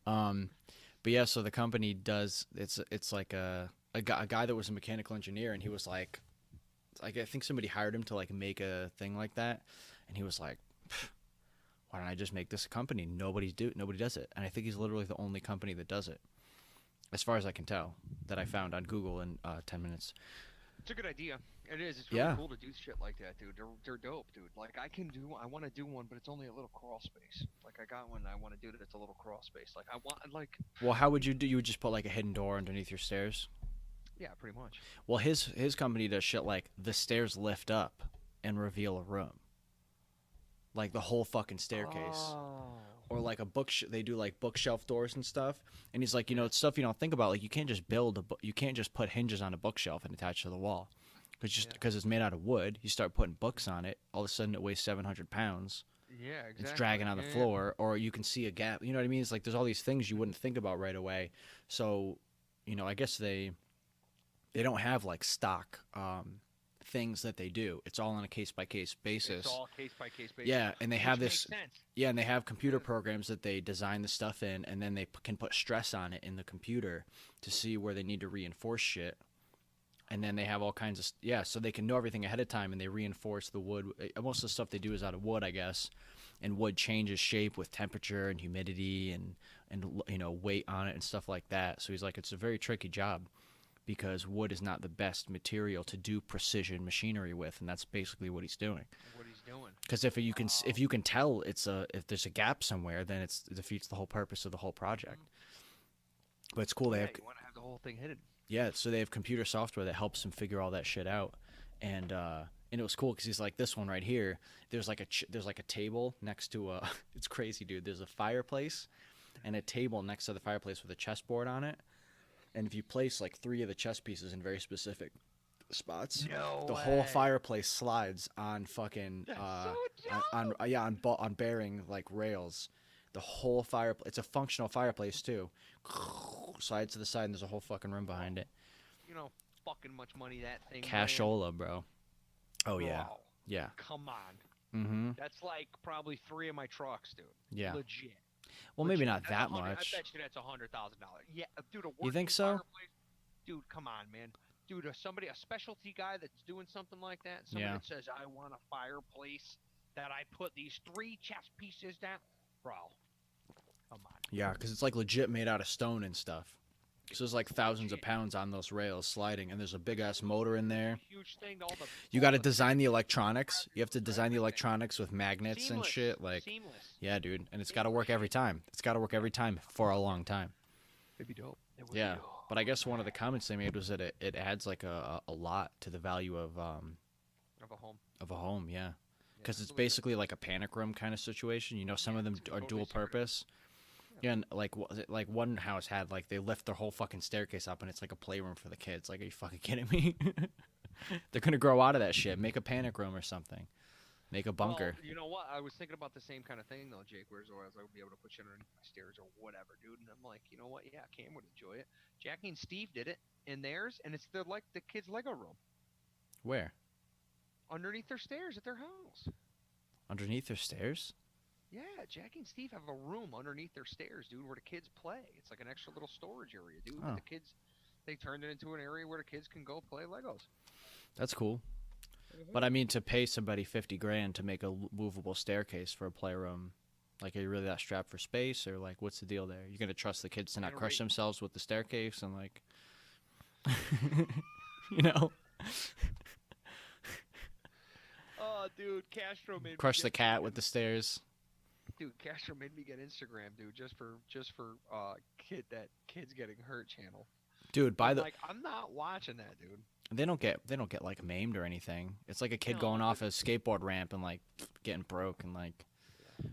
But yeah, so the company does it's like a guy that was a mechanical engineer, and he was like I think somebody hired him to like make a thing like that, and he was like, why don't I just make this a company? Nobody does it, and I think he's literally the only company that does it, as far as I can tell, that I found on Google in 10 minutes. It's a good idea. It is. It's really Yeah. cool to do shit like that, dude. They're dope, dude. Like I want to do one, but it's only a little crawl space. Like I got one, I want to do that. It's a little crawl space. Like I want, like, Well, how would you do? You would just put like a hidden door underneath your stairs? yeah, pretty much. Well, his company does shit like the stairs lift up and reveal a room, like the whole fucking staircase. Oh. Or like a they do like bookshelf doors and stuff. And he's like, it's stuff you don't think about. Like you can't just you can't just put hinges on a bookshelf and attach to the wall, because it's made out of wood. You start putting books on it, all of a sudden it weighs 700 pounds. Yeah, exactly. It's dragging on the floor, or you can see a gap. You know what I mean? It's like there's all these things you wouldn't think about right away. So, I guess they don't have like stock things that they do. It's all on a case by case basis. It's all case by case basis. Yeah, and they have which this. makes sense. Yeah, and they have computer programs that they design the stuff in, and then they can put stress on it in the computer to see where they need to reinforce shit. And then they have all kinds of so they can know everything ahead of time, and they reinforce the wood. Most of the stuff they do is out of wood, I guess, and wood changes shape with temperature and humidity and weight on it and stuff like that. So he's like, it's a very tricky job, because wood is not the best material to do precision machinery with, and that's basically what he's doing. What he's doing. Because if you can tell if there's a gap somewhere, then it defeats the whole purpose of the whole project. But it's cool. They have You want to have the whole thing hidden. yeah, so they have computer software that helps him figure all that shit out, and it was cool because he's like, this one right here. There's like a table next to a. It's crazy, dude. There's a fireplace, and a table next to the fireplace with a chessboard on it. And if you place like 3 of the chess pieces in very specific spots, the whole fireplace slides on fucking on bearing like rails. The whole fireplace. It's a functional fireplace too. Slides to the side, and there's a whole fucking room behind it. You know, fucking much money that thing. Cashola, bro. Oh yeah, Bro, yeah. come on. Mm-hmm. That's like probably 3 of my trucks, dude. Yeah. Legit. Well, maybe Legit. not That's that 100 much. I bet you that's $100,000. Yeah, dude. You think working so? fireplace- Dude, come on, man. Dude, a specialty guy that's doing something like that. Somebody Yeah. that says, I want a fireplace that I put these 3 chess pieces down. Bro, come on. Yeah, because it's like legit made out of stone and stuff. So there's like thousands of Legit. pounds on those rails sliding, and there's a big ass motor in there. Huge thing. All the, You all got to the- design the electronics. You have to design the Everything. electronics with magnets and Seamless. shit. Like, Seamless. yeah, dude, and it's got to work every time. It's got to work every time for a long time. It'd be dope. It would Yeah, be dope. but I guess one of the comments they made was that it adds like a lot to the value of Of a home. yeah, Yeah, because it's absolutely. basically like a panic room kind of situation. Some of them it's are totally dual serious. purpose. Yeah, and like one house had like they lift their whole fucking staircase up, and it's like a playroom for the kids. Like, are you fucking kidding me? They're gonna grow out of that shit. Make a panic room or something. Make a bunker. Well, you know what? I was thinking about the same kind of thing though, Jake. Whereas I would be able to put shit underneath my stairs or whatever, dude. And I'm like, you know what? Yeah, Cam would enjoy it. Jackie and Steve did it in theirs, and it's the kids' Lego room Where? underneath their stairs at their house. Underneath their stairs? Yeah, Jackie and Steve have a room underneath their stairs, dude, where the kids play. It's like an extra little storage area, dude. Oh. The kids, they turned it into an area where the kids can go play Legos. That's cool. But I mean, to pay somebody $50,000 to make a movable staircase for a playroom, like, are you really that strapped for space, or like, what's the deal there? You're gonna trust the kids to not Gonna crush rate- themselves with the staircase and like, you know, Oh, dude, Castro made crush the cat with the stairs. Dude, Castro made me get Instagram, dude, just for kids getting hurt channel. Dude, I'm like, I'm not watching that, dude. They don't get like maimed or anything. It's like a kid No, going off a but- skateboard ramp and like getting broke and like,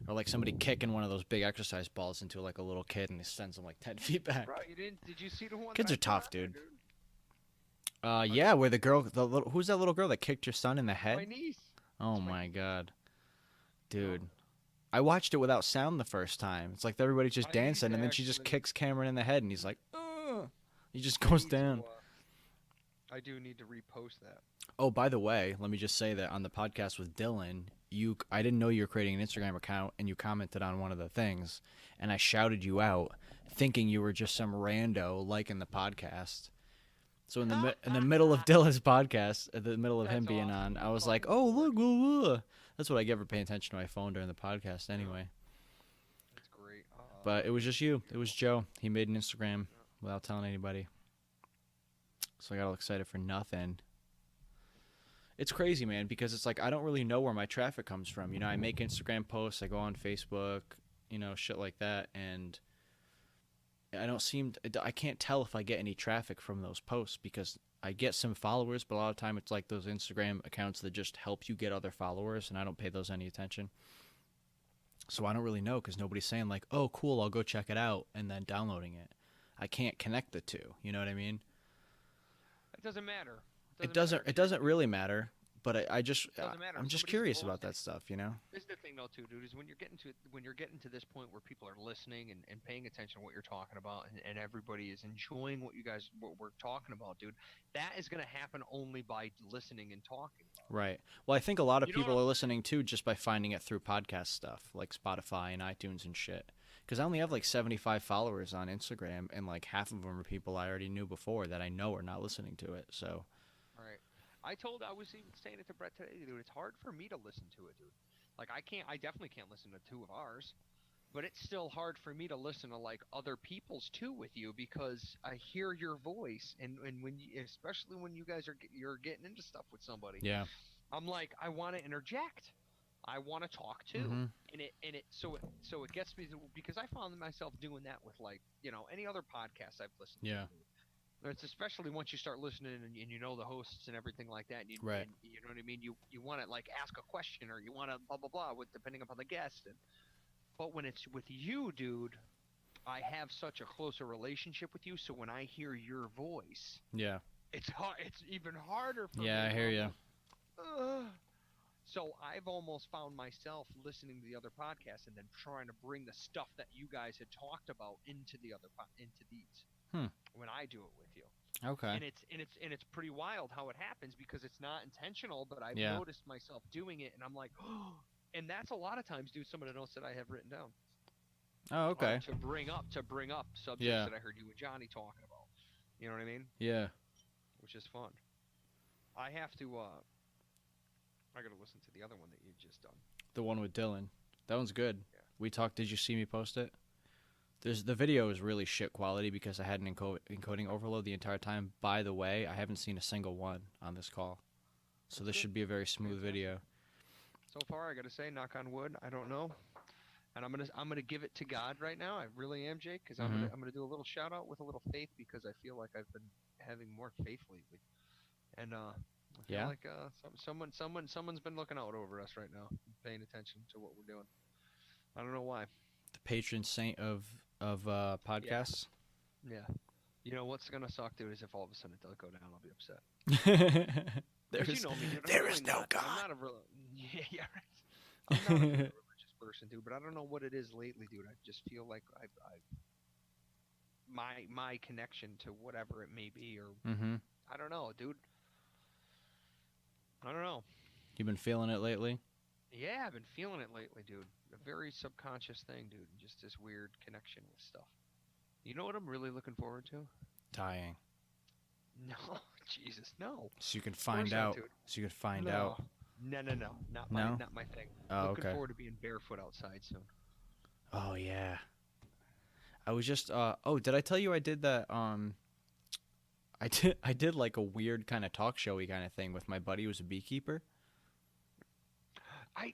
or like somebody kicking one of those big exercise balls into like a little kid and it sends them like 10 feet back. Bro, did you see the one? Kids that I are tough, put on dude. there, Yeah, where who's that little girl that kicked your son in the head? My niece. Oh It's my my niece. god, dude. I watched it without sound the first time. It's like everybody's just My niece dancing and then she just actually- kicks Cameron in the head and he's like, ugh. He just I goes need to, down. I do need to repost that. Oh, by the way, let me just say that on the podcast with Dylan, I didn't know you were creating an Instagram account, and you commented on one of the things, and I shouted you out, thinking you were just some rando liking the podcast. So in the middle of Dylan's podcast, at the middle of him That's being awesome. on, I was like, "Oh look, look." That's what I get for paying attention to my phone during the podcast, anyway. That's great. But it was just you. It was Joe. He made an Instagram without telling anybody. So I got all excited for nothing. It's crazy, man, because it's like I don't really know where my traffic comes from. You know, I make Instagram posts, I go on Facebook, you know, shit like that, and I can't tell if I get any traffic from those posts because I get some followers, but a lot of time it's like those Instagram accounts that just help you get other followers, and I don't pay those any attention. So I don't really know because nobody's saying like, "Oh, cool, I'll go check it out," and then downloading it. I can't connect the two. You know what I mean? It doesn't matter. It doesn't really matter, but I'm just Somebody's curious about posting. that stuff, you know? This is the thing though too, dude, is when you're getting to this point where people are listening and paying attention to what you're talking about and everybody is enjoying what we're talking about, dude, that is gonna happen only by listening and talking. Right. Well, I think a lot of You know people what are listening too just by finding it through podcast stuff like Spotify and iTunes and shit. Because I only have like 75 followers on Instagram, and like half of them are people I already knew before that I know are not listening to it. So. All right. I was even saying it to Brett today, dude. It's hard for me to listen to it, dude. Like I definitely can't listen to two of ours, but it's still hard for me to listen to like other people's too with you because I hear your voice and when especially when you guys you're getting into stuff with somebody. Yeah. I'm like I want to interject. I want to talk too. Mhm. And it gets me because I found myself doing that with like, you know, any other podcast I've listened to. Yeah. It's especially once you start listening and you know the hosts and everything like that. And Right. and you know what I mean? You want to like ask a question or you want to blah, blah, blah, depending upon the guest. But when it's with you, dude, I have such a closer relationship with you. So when I hear your voice, Yeah. it's hard. It's even harder for me. Yeah, I hear you. So I've almost found myself listening to the other podcasts and then trying to bring the stuff that you guys had talked about into the into these. When I do it with you. Okay. And it's pretty wild how it happens because it's not intentional, but I've Yeah. noticed myself doing it and I'm like, oh, and that's a lot of times, dude, some of the notes that I have written down. Oh, okay. To bring up subjects Yeah. that I heard you and Johnny talking about. You know what I mean? Yeah. Which is fun. I have to I gotta listen to the other one that you just done. The one with Dylan. That one's good. Yeah. We talked. Did you see me post it? The video is really shit quality because I had an encoding overload the entire time. By the way, I haven't seen a single one on this call, so this good. should be a very smooth video. So far, I gotta say, knock on wood, I don't know, and I'm gonna give it to God right now. I really am, Jake, because I'm gonna do a little shout out with a little faith because I feel like I've been having more faith lately, and I feel Yeah? like someone's been looking out over us right now, paying attention to what we're doing. I don't know why. The patron saint of podcasts. Yeah. You know what's gonna suck, dude, is if all of a sudden it does go down, I'll be upset. There 'Cause is you know me, dude, I'm there really is no not- God. I'm not a real. Yeah, right. I'm not a really religious person, dude, but I don't know what it is lately, dude. I just feel like my connection to whatever it may be, or Mm-hmm. I don't know, dude. I don't know. You've been feeling it lately? Yeah, I've been feeling it lately, dude. A very subconscious thing, dude. Just this weird connection with stuff. You know what I'm really looking forward to? Dying. No, Jesus, no. So you can Of find course not, out. dude. So you can find no. out. No, not No? not my thing. Oh, Looking okay. forward to being barefoot outside soon. Oh yeah. I was just oh, did I tell you I did that I did like a weird kind of talk showy kind of thing with my buddy who was a beekeeper?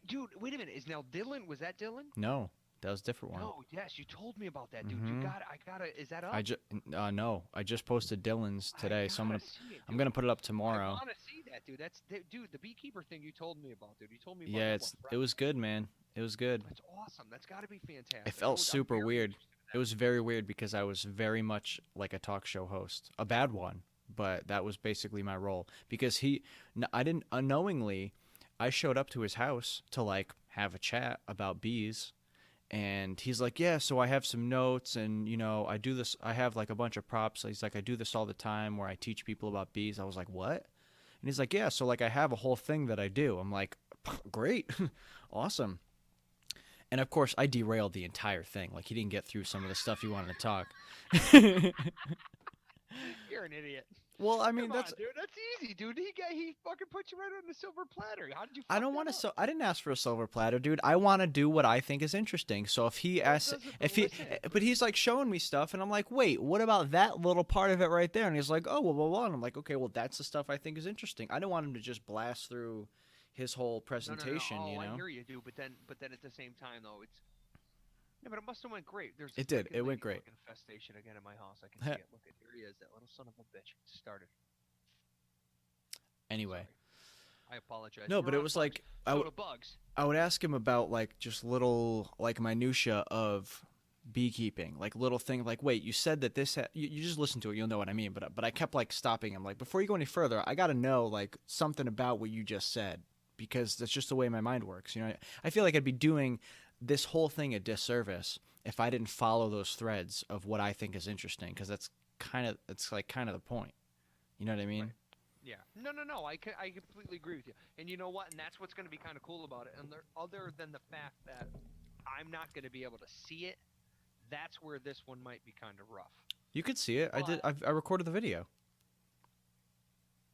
Dude, wait a minute. Was that Dylan? No. That was a different one. No, yes, you told me about that, dude. Mhm. I gotta. Is that up? No, I just posted Dylan's today, so I gotta see it, I'm dude. gonna put it up I tomorrow. want to see that, dude. Dude, the beekeeper thing you told me about, dude. You told me about Yeah, that, it was good, man. It was good. That's awesome. That's got to be fantastic. It felt I'm super very weird. interested in It was very weird because I was very much like a talk show host, a bad one, but that was basically my role. Because I didn't unknowingly, I showed up to his house to like have a chat about bees, and he's like, yeah, so I have some notes, and I do this. I have like a bunch of props. He's like, I do this all the time where I teach people about bees. I was like, what? And he's like, yeah, so like I have a whole thing that I do. I'm like, great, awesome. And of course, I derailed the entire thing. Like he didn't get through some of the stuff he wanted to talk. You're an idiot. Well, I mean, Come on, dude. That's easy, dude. He fucking put you right on the silver platter. How did you? I don't want to. I didn't ask for a silver platter, dude. I want to do what I think is interesting. So if he asks, but he's like showing me stuff, and I'm like, wait, what about that little part of it right there? And he's like, oh, well, and I'm like, okay, well, that's the stuff I think is interesting. I don't want him to just blast through his whole presentation. No. Oh, I hear you, dude. But then at the same time, though, it's. Yeah, but it must have went great. It did. It went great. Infestation again in my house. I can see it. Look at here he is, that little son of a bitch. It started. Anyway. Sorry. I apologize. No, but it was like I would ask him about like just little like minutia of beekeeping, like little thing like, wait, you said that this you just listen to it, you'll know what I mean, but I kept like stopping him like, before you go any further, I got to know like something about what you just said, because that's just the way my mind works. I feel like I'd be doing this whole thing a disservice if I didn't follow those threads of what I think is interesting, because it's kind of the point. You know what I mean? Right. Yeah. No. I completely agree with you. And you know what? And that's what's going to be kind of cool about it. And other than the fact that I'm not going to be able to see it, that's where this one might be kind of rough. You could see it. I recorded the video.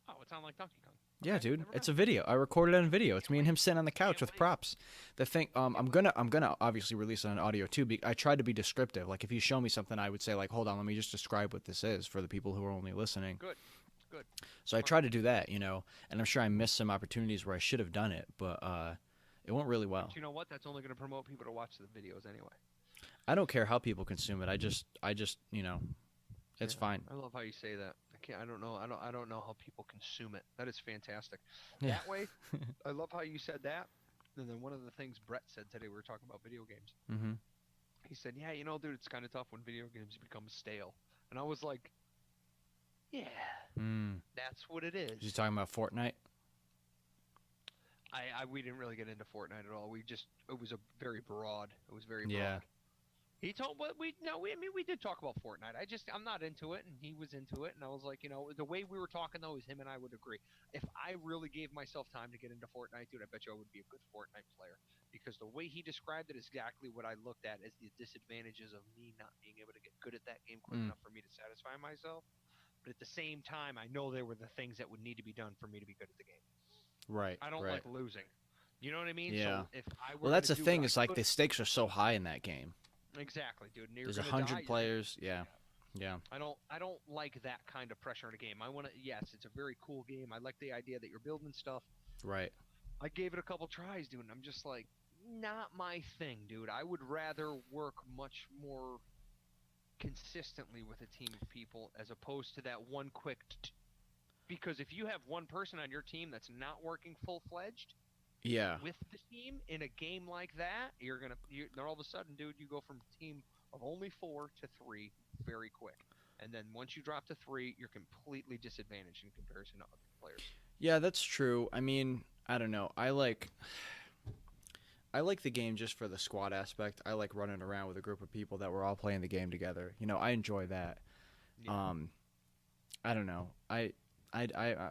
Oh, it sounded like Donkey Kong. Yeah, dude, it's a video. I recorded it on video. It's me and him sitting on the couch with props. The thing, I'm gonna obviously release it on audio too. I tried to be descriptive. Like if you show me something, I would say like, hold on, let me just describe what this is for the people who are only listening. Good. So I tried to do that, and I'm sure I missed some opportunities where I should have done it, but it went really well. But you know what? That's only gonna promote people to watch the videos anyway. I don't care how people consume it. I just, it's fine. I love how you say that. I don't know how people consume it. That is fantastic. Yeah. That way, I love how you said that. And then one of the things Brett said today, we were talking about video games. Mm-hmm. He said, yeah, dude, it's kind of tough when video games become stale. And I was like, yeah, that's what it is. You talking about Fortnite? We didn't really get into Fortnite at all. It was very broad. Yeah. He told we did talk about Fortnite. I'm not into it, and he was into it, and I was like, the way we were talking though is him and I would agree. If I really gave myself time to get into Fortnite, dude, I bet you I would be a good Fortnite player, because the way he described it is exactly what I looked at as the disadvantages of me not being able to get good at that game quick enough for me to satisfy myself. But at the same time, I know there were the things that would need to be done for me to be good at the game. Right. I don't like losing. You know what I mean? Yeah. So if I were that's the thing, is like the stakes are so high in that game. Exactly, dude. There's 100 players. Yeah. I don't like that kind of pressure in a game. I want to. Yes, it's a very cool game. I like the idea that you're building stuff. Right. I gave it a couple tries, dude, and I'm just like, not my thing, dude. I would rather work much more consistently with a team of people as opposed to that one quick. Because if you have one person on your team that's not working full-fledged. Yeah. With the team in a game like that, then all of a sudden, dude, you go from a team of only 4 to 3 very quick. And then once you drop to 3, you're completely disadvantaged in comparison to other players. Yeah, that's true. I mean, I don't know. I like the game just for the squad aspect. I like running around with a group of people that we're all playing the game together. I enjoy that. Yeah. I don't know. I'm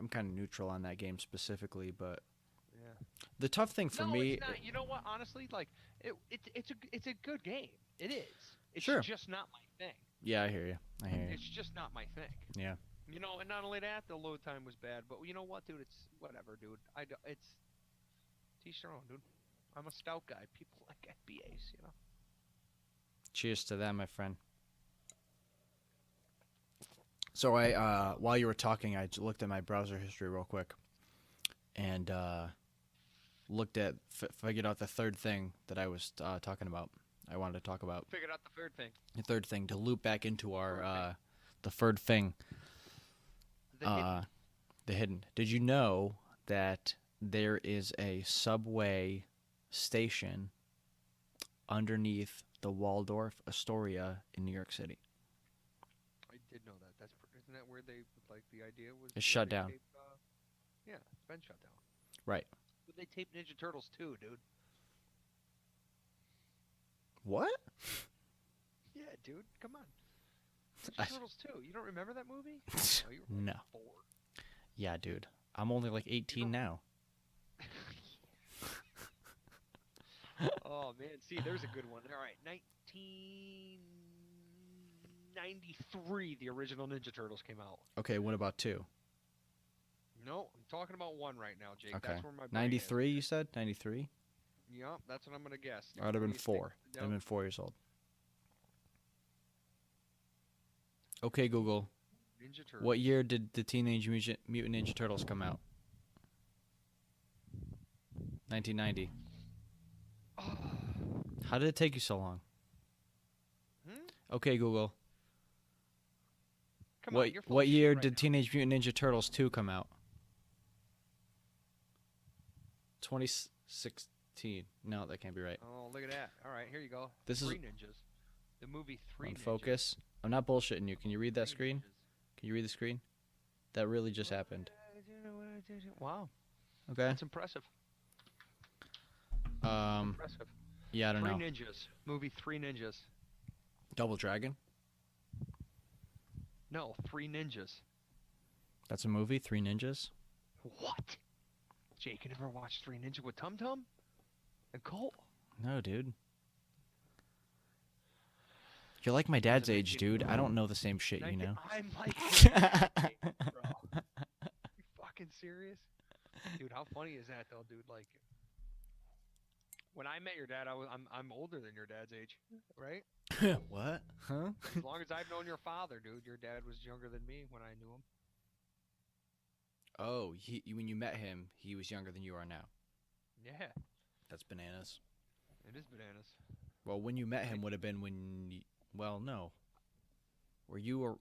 kind of neutral on that game specifically, but the tough thing for me, it's not. You know what? Honestly, like it's a good game. It is. It's sure. just not my thing. Yeah, I hear you. It's just not my thing. Yeah. And not only that, the load time was bad. But you know what, dude? It's whatever, dude. It's teach their own, dude. I'm a stout guy. People like FBAs, Cheers to that, my friend. So while you were talking, I looked at my browser history real quick, and figured out the third thing that I was talking about. I wanted to talk about. Figured out the third thing. The third thing, to loop back into Third our the third thing. The hidden. The hidden. Did you know that there is a subway station underneath the Waldorf Astoria in New York City? I did know that. Isn't that where they like the idea was? It's shut down. Yeah, it's been shut down. Right. But they taped Ninja Turtles too, dude. What? Yeah, dude. Come on. Ninja Turtles 2. You don't remember that movie? Oh, you were No. 4. Yeah, dude. I'm only like 18 now. Oh man, see, there's a good one. All right, 1993, the original Ninja Turtles came out. Okay, what about 2? No, I'm talking about 1 right now, Jake. Okay. That's where my brain 93, is. you said? 93? Yep, that's what I'm gonna guess. I would have What been do you 4. think? I'd have been 4 years old. Okay, Google. Ninja Turtles. What year did the Teenage Mutant Ninja Turtles come out? 1990. How did it take you so long? Okay, Google. Come on, you're full What of shit year right did now. Teenage Mutant Ninja Turtles 2 come out? 2016. No, that can't be right. Oh, look at that. All right, here you go. This is- Three Ninjas. The movie Three On Ninjas. focus. I'm not bullshitting you. Can you read that Three screen? Ninjas. Can you read the screen? That really just happened. Wow, Okay. that's impressive. Impressive. Yeah, I don't Three know. Ninjas. Movie Three Ninjas. Double Dragon. No, Three Ninjas. That's a movie. 3 Ninjas. What? Jake, you never watched Three Ninjas with Tum Tum and Colt? No, dude. You're like my dad's age, dude. I don't know the same shit, you know. I'm like, bro. You fucking serious? Dude, how funny is that though, dude? Like, when I met your dad, I'm older than your dad's age, right? What? Huh? As long as I've known your father, dude, your dad was younger than me when I knew him. Oh, when you met him, he was younger than you are now. Yeah, That's bananas. it is bananas. Well, when you met him would have been well, no. Were you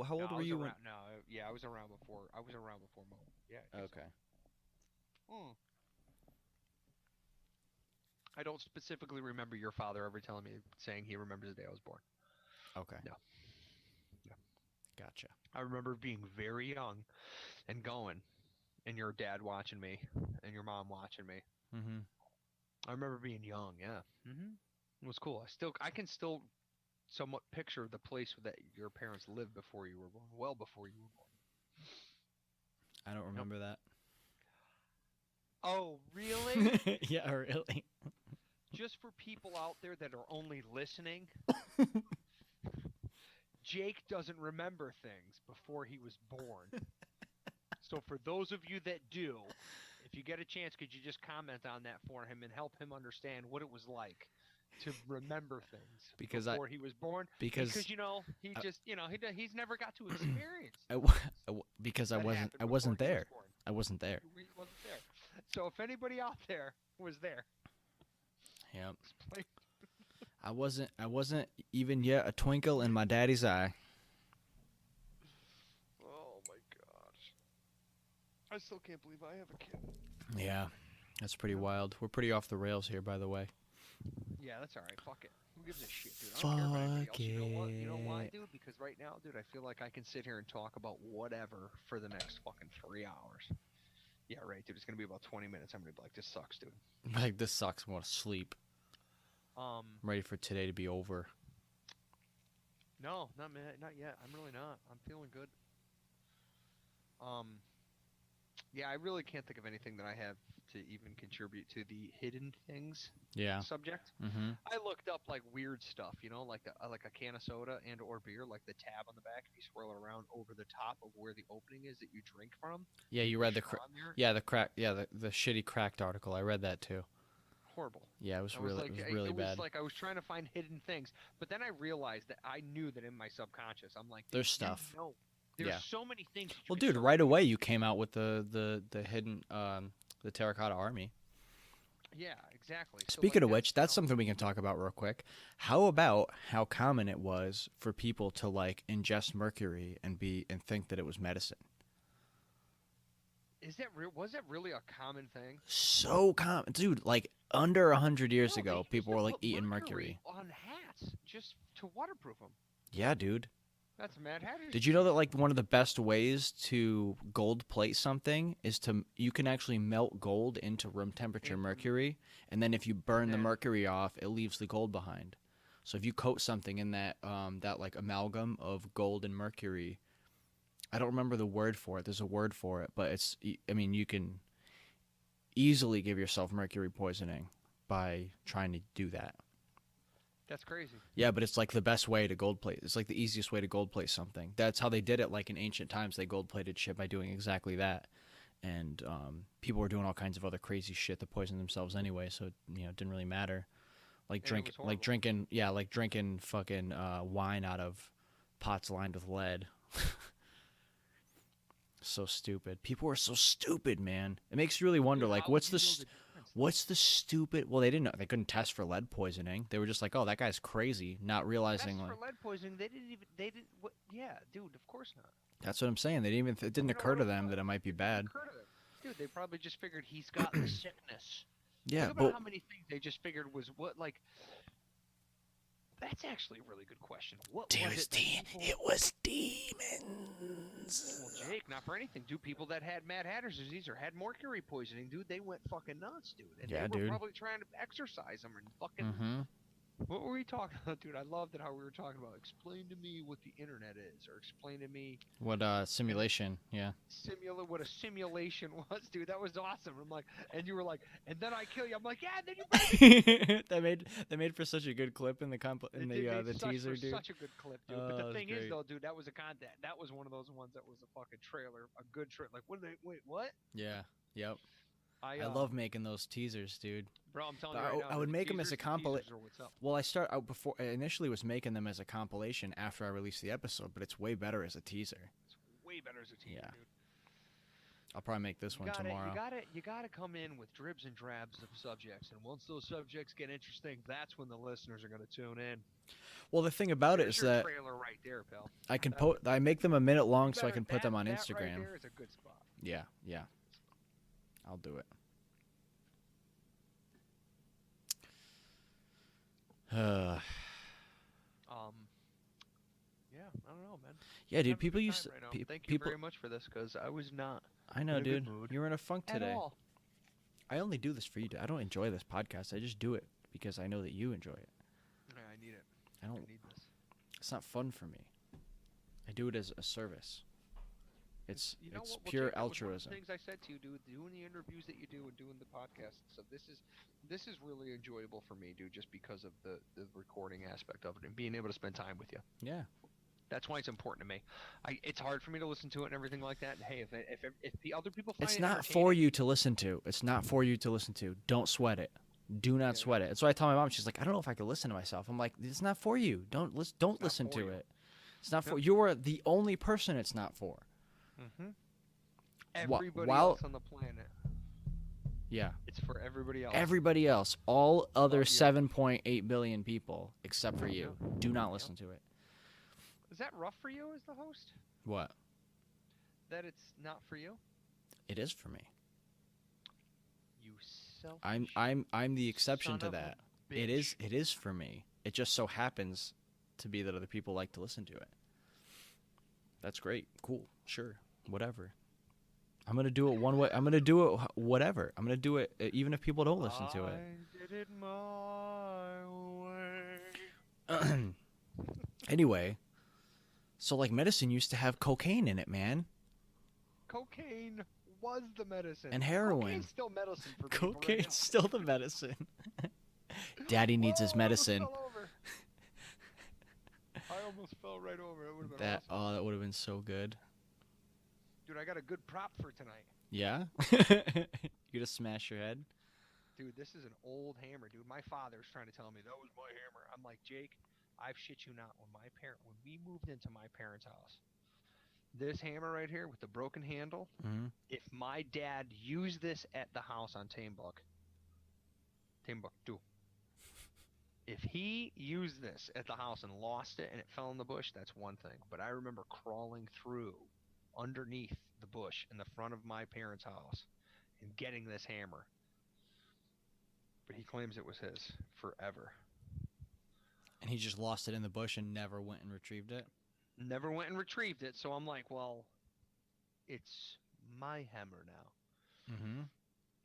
how old No, I were was you around, no, yeah, I was around before. I was around before Mo. Yeah. I guess so. Okay. I don't specifically remember your father ever telling me, saying he remembers the day I was born. Okay. No. No. Gotcha. I remember being very young and going, and your dad watching me, and your mom watching me. Mhm. I remember being young, yeah. It was cool. I can still somewhat picture the place that your parents lived before you were born, well before you were born. I don't remember that. Oh, really? Yeah, really. Just for people out there that are only listening, Jake doesn't remember things before he was born. So for those of you that do, if you get a chance, could you just comment on that for him and help him understand what it was like to remember things before he was born? Because he just he's never got to experience. Because I that wasn't happened before he was there. born. I wasn't there. He wasn't there. So if anybody out there was there, Yep. explain. I wasn't even yet a twinkle in my daddy's eye. Oh my gosh. I still can't believe I have a kid. Yeah. That's pretty wild. We're pretty off the rails here, by the way. Yeah, that's alright. Fuck it. Who gives a shit, dude? I don't care about anybody else. Fuck You know what? You know it. why, dude? Because right now, dude, I feel like I can sit here and talk about whatever for the next fucking 3 hours. Yeah, right, dude. It's gonna be about 20 minutes. I'm gonna be like, this sucks, dude. Like, this sucks. I want to sleep. I'm ready for today to be over. No, not yet. I'm really not. I'm feeling good. Yeah, I really can't think of anything that I have to even contribute to the hidden things Yeah. subject. Mm-hmm. I looked up like weird stuff, like a can of soda and or beer, like the tab on the back. If you swirl it around over the top of where the opening is that you drink from. Yeah, you read the straw in there. the shitty Cracked article. I read that too. Horrible. Yeah, it was I really bad. was like I was trying to find hidden things, but then I realized that I knew that in my subconscious, I'm like, There's you stuff. know, there's Yeah. so many things. that you Well, can dude, search right for. away you came out with the hidden the Terracotta Army. Yeah, exactly. So, Speaking like, of that's, which, that's something we can talk about real quick. How about how common it was for people to like ingest mercury and think that it was medicine? is that real? Was that really a common thing? So common, dude. Like under 100 years No, they ago, used people to were like put eating mercury mercury. on hats just to waterproof them. Yeah, dude. That's Mad Hatter's. Did you know that like one of the best ways to gold plate something is you can actually melt gold into room temperature mercury, and then if you burn the then- mercury off, it leaves the gold behind. So if you coat something in that like amalgam of gold and mercury, I don't remember the word for it. There's a word for it, but I mean, you can easily give yourself mercury poisoning by trying to do that. That's crazy. Yeah, but it's like the best way to gold plate. It's like the easiest way to gold plate something. That's how they did it. Like in ancient times, they gold plated shit by doing exactly that. And people were doing all kinds of other crazy shit to poison themselves anyway. So it didn't really matter. Like And it was horrible. drinking fucking wine out of pots lined with lead. So stupid. People are so stupid, man. It makes you really wonder. Dude, Like, how what's would the you know the difference? What's the stupid? Well, they didn't know. They couldn't test for lead poisoning. They were just like, "Oh, that guy's crazy," not realizing Test like for lead poisoning. They didn't even. They didn't. What, yeah, dude. Of course not. that's what I'm saying. They didn't even. It didn't We don't occur know to what it them was. that it might be bad. Occur to them. Dude, they probably just figured he's got the sickness. Yeah, Think about but how many things they just figured was what like. That's actually a really good question. What was it? it was demons. Well, Jake, not for anything. Dude, people that had Mad Hatter's disease or had mercury poisoning, dude, they went fucking nuts, dude. And Yeah, they were dude. probably trying to exercise them and fucking. Mm-hmm. What were we talking about, dude? I loved it how we were talking about. Explain to me what the internet is, or explain to me What simulation? Yeah. what a simulation was, dude. That was awesome. I'm like, and you were like, and then I kill you. I'm like, yeah, and then you. that made for such a good clip in the It did make the teaser, dude. such a good clip, dude. Oh, But that the was thing is, great. though, dude, that was a content. That was one of those ones that was a fucking trailer, a good trailer. Like, what? Wait, what? Yeah. Yep. I I love making those teasers, dude. bro. I'm telling But you right now. I would the make 'em as a teasers- the compila- teasers are what's up. Well, I initially was making them as a compilation after I released the episode, but it's way better as a teaser. It's way better as a teaser, Yeah. dude. I'll probably make this one tomorrow. You gotta come in with dribs and drabs of subjects, and once those subjects get interesting, that's when the listeners are gonna tune in. Well, the thing about it There's is your that trailer right there, pal. I can I make them a minute long so I Better- can put them on that Instagram. Right there is a good spot. Yeah. I'll do it. Yeah, I don't know, man. Yeah, dude. Having a People good used to. time right now. pe- Thank you people. very much for this, because I was not I know, in a good dude. mood You were in a funk at today. all. I only do this for you. I don't enjoy this podcast. I just do it because I know that you enjoy it. Yeah, I need it. I don't. I need this. It's not fun for me. I do it as a service. It's You know it's what? Well, pure Jake, that was one of altruism. the things I said to you, dude, doing the interviews that you do and doing the podcast. So this is really enjoyable for me, dude, just because of the recording aspect of it and being able to spend time with you. Yeah. That's why it's important to me. It's hard for me to listen to it and everything like that. And hey, if the other people find It's it not for you to listen to. It's not for you to listen to. Don't sweat it. Do not Yeah. sweat it. That's why I tell my mom. She's like, I don't know if I can listen to myself. I'm like, it's not for you. Don't listen for to you. it. It's not for Yep. you. Are the only person it's not for. Mm-hmm. Wha- Everybody while- else on the planet. Yeah. It's for everybody else. Everybody else, all other yeah. 7.8 billion people except for you, do not listen to it. Is that rough for you as the host? What? That it's not for you? It is for me. You selfish. I'm the exception son to of a that. bitch. It is for me. It just so happens to be that other people like to listen to it. That's great. Cool. Sure. Whatever. I'm going to do it one way. I'm going to do it whatever. I'm going to do it even if people don't listen to it. I did it my way. Anyway, so like medicine used to have cocaine in it, man. Cocaine was the medicine. And heroin. Cocaine's still medicine for people right now. Cocaine's still the medicine. Daddy needs his Whoa, I almost medicine. fell over. I almost fell right over. That would have been That awesome. that would have been so good. Dude, I got a good prop for tonight. Yeah? You gonna smash your head? Dude, this is an old hammer, dude. My father's trying to tell me that was my hammer. I'm like, Jake, I've shit you not. When we moved into my parents' house, this hammer right here with the broken handle, Mhm. if my dad used this at the house on Tamebuk, Timbuktu. If he used this at the house and lost it and it fell in the bush, that's one thing. But I remember crawling through underneath the bush in the front of my parents' house and getting this hammer. But he claims it was his forever. And he just lost it in the bush and never went and retrieved it? Never went and retrieved it, so I'm like, well, it's my hammer now. Mm-hmm.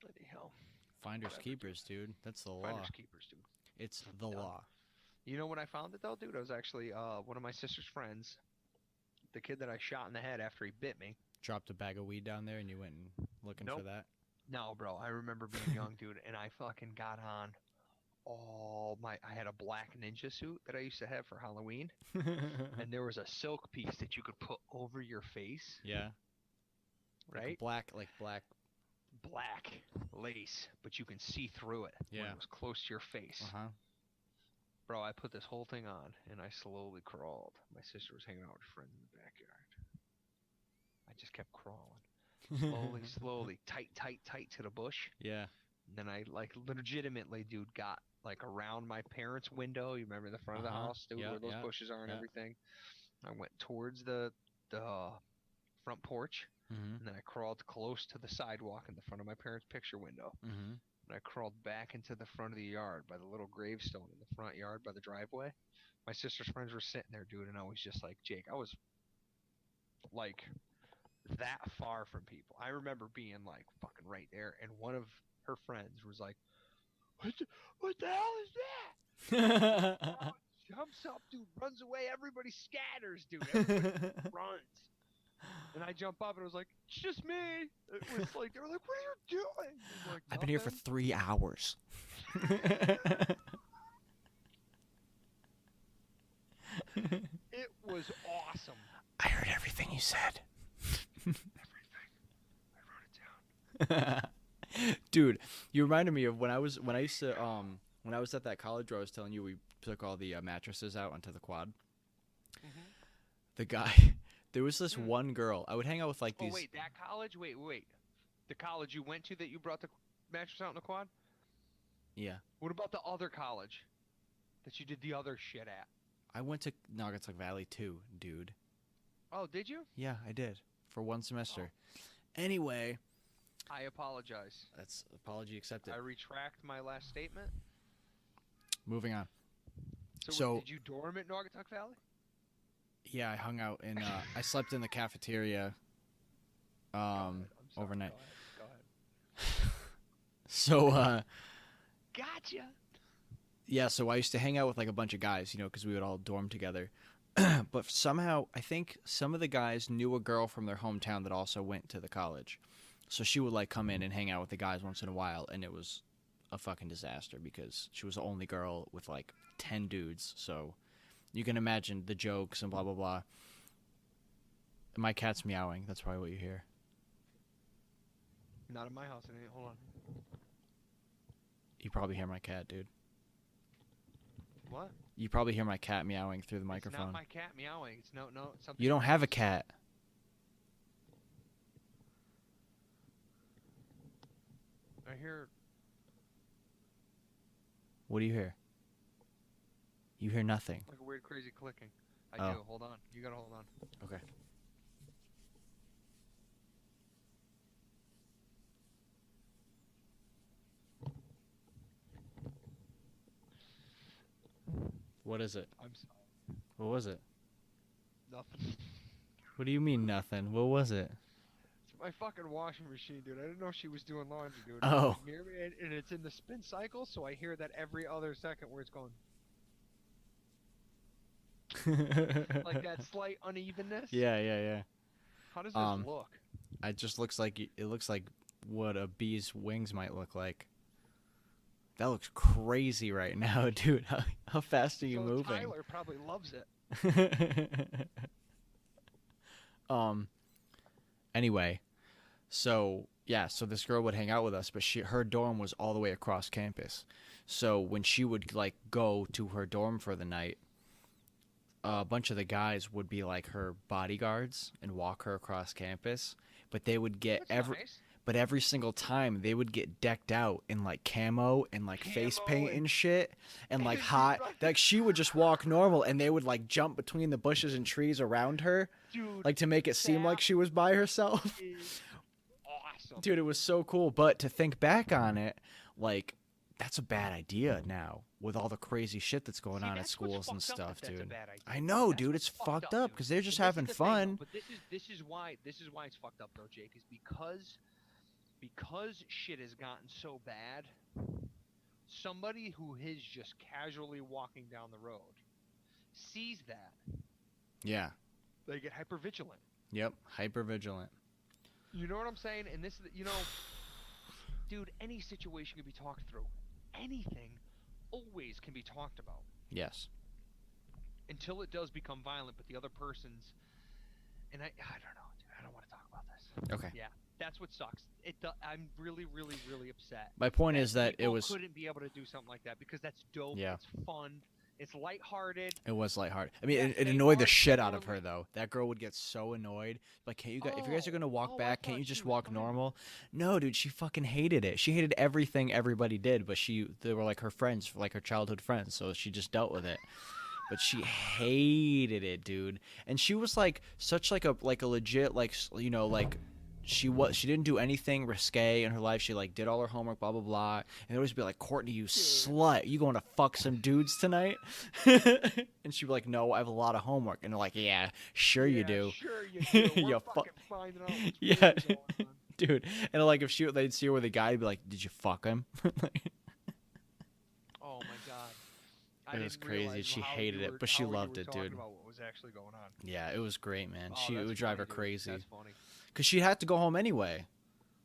Bloody hell. Finders Whatever, keepers, dude. That's the law. Finders keepers, dude. It's the Yeah. law. You know when I found it though, dude? I was actually one of my sister's friends, the kid that I shot in the head after he bit me. Dropped a bag of weed down there and you went and looking for Nope. that? No, bro. I remember being young, dude, and I fucking got on I had a black ninja suit that I used to have for Halloween, and there was a silk piece that you could put over your face, Yeah. right? Black Black lace, but you can see through it when Yeah. it was close to your face. Uh-huh. Bro, I put this whole thing on, and I slowly crawled. My sister was hanging out with friends in the backyard. I just kept crawling. Slowly, tight to the bush. Yeah. And then I, like, legitimately, dude, got, like, around my parents' window. You remember the front of the house, dude, Yeah, where those yeah, bushes are and yeah. everything? I went towards the front porch, Mm-hmm. and then I crawled close to the sidewalk in the front of my parents' picture window. Mm-hmm. And I crawled back into the front of the yard by the little gravestone in the front yard by the driveway. My sister's friends were sitting there, dude, and I was just like, Jake, I was like that far from people. I remember being like fucking right there, and one of her friends was like, what the hell is that? Jumps up, dude, runs away, everybody scatters, dude. Everybody runs. And I jump up and I was like, it's just me. It was like, they were like, what are you doing? I was like, I've been here for "Nothing." 3 hours. It was awesome. I heard everything you said. Everything. I wrote it down. Dude, you reminded me of when I used to when I was at that college where I was telling you we took all the mattresses out onto the quad. Mhm. The guy, there was this one girl. I would hang out with like Oh, these. wait, that college? Wait. The college you went to that you brought the mattress out in the quad? Yeah, What about the other college that you did the other shit at? I went to Naugatuck Valley too, dude. Oh, did you? Yeah, I did for one semester. Anyway, I apologize. that's apology accepted. I retract my last statement. Moving on. So did you dorm at Naugatuck Valley? Yeah, I hung out in. I slept in the cafeteria. Go ahead. I'm sorry. Overnight. Go ahead. So Gotcha. yeah, so I used to hang out with like a bunch of guys, because we would all dorm together. But somehow, I think some of the guys knew a girl from their hometown that also went to the college. So she would like come in and hang out with the guys once in a while, and it was a fucking disaster because she was the only girl with like 10 dudes. So you can imagine the jokes and blah, blah, blah. My cat's meowing. That's probably what you hear. Not in my house. Hold on. You probably hear my cat, dude. What? You probably hear my cat meowing through the It's microphone. not my cat meowing. It's no something. You don't have a cat. I hear. What do you hear? You hear nothing. Like a weird, crazy clicking. I Oh. do. Hold on. You gotta hold on. Okay. What is it? I'm sorry. What was it? Nothing. What do you mean nothing? What was it? It's my fucking washing machine, dude. I didn't know she was doing laundry, dude. Oh. It's near me, and it's in the spin cycle, so I hear that every other second where it's going. Like that slight unevenness. Yeah. How does this look? It just looks like what a bee's wings might look like. That looks crazy right now, dude. How fast are you So moving? Tyler probably loves it. Anyway, so this girl would hang out with us, but her dorm was all the way across campus. So when she would like go to her dorm for the night, a bunch of the guys would be like her bodyguards and walk her across campus, but they would get That's nice. but every single time they would get decked out in like camo and like face paint and shit and like hot. Like she would just walk normal and they would like jump between the bushes and trees around her, Dude, like to make it seem like she was by herself. is awesome. Dude, it was so cool. But to think back on it, like that's a bad idea now with all the crazy shit that's going on at schools and stuff, dude. I know, dude, it's fucked up because they're just having fun. But this is why it's fucked up though, Jake, is because shit has gotten so bad. Somebody who is just casually walking down the road sees that. Yeah. They get hypervigilant. Yep, hypervigilant. You know what I'm saying? And this, you know, dude, any situation can be talked through. Anything always can be talked about. Yes. Until it does become violent, but the other person's, and I don't know, dude, I don't want to talk about this. Okay. Yeah, that's what sucks. I'm really, really, really upset. My point is that it was couldn't be able to do something like that because that's dope. Yeah. It's fun. It's lighthearted. It was lighthearted. I mean, Yes, it they annoyed the are shit out of totally- her though. That girl would get so annoyed. Like, can't you guys, if you guys are gonna walk I back, can't thought you she just was walk fine. normal? No, dude, she fucking hated it. She hated everything everybody did, but they were like her friends, like her childhood friends, so she just dealt with it. But she hated it, dude. And she was like such like a legit like you know like. She didn't do anything risque in her life. She like did all her homework, blah blah blah. And they'd always be like, "Courtney, you slut, you going to fuck some dudes tonight?" And she'd be like, "No, I have a lot of homework." And they're like, "Yeah, sure you do." Sure you do. We're You fucking fuck- finding out what's Yeah. really going on. Dude. And like if they'd see her with a guy, they'd be like, "Did you fuck him?" Oh my god. It was didn't crazy. realize She how hated you it, were- but she how you loved were it, talking dude. About what was actually going on. Yeah, it was great, man. Oh, It that's would drive her funny, dude. crazy. That's funny. Because she had to go home anyway.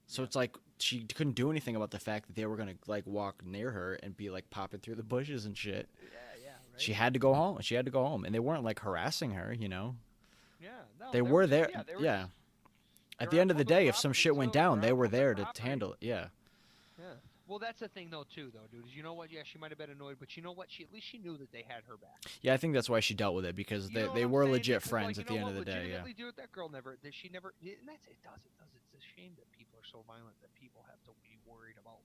So Yeah. it's like she couldn't do anything about the fact that they were gonna like walk near her and be like popping through the bushes and shit. Yeah, right. She had to go home. She had to go home, and they weren't like harassing her, you know. Yeah, no, They were just- there. Yeah. They were Yeah. just- At they're the on end of the public day, if some property shit went still, down, they're they on were public there to property. handle it. Yeah. Yeah. Well, that's the thing though, too, though, dude. Is you know what? Yeah, she might have been annoyed, but you know what? At least she knew that they had her back. Yeah, I think that's why she dealt with it because You know they what I'm were saying? legit Because, friends like, at the you know end of what? the day. Yeah. Legitimately, dude, that girl never. She never. And that's it. Does. It's a shame that people are so violent that people have to be worried about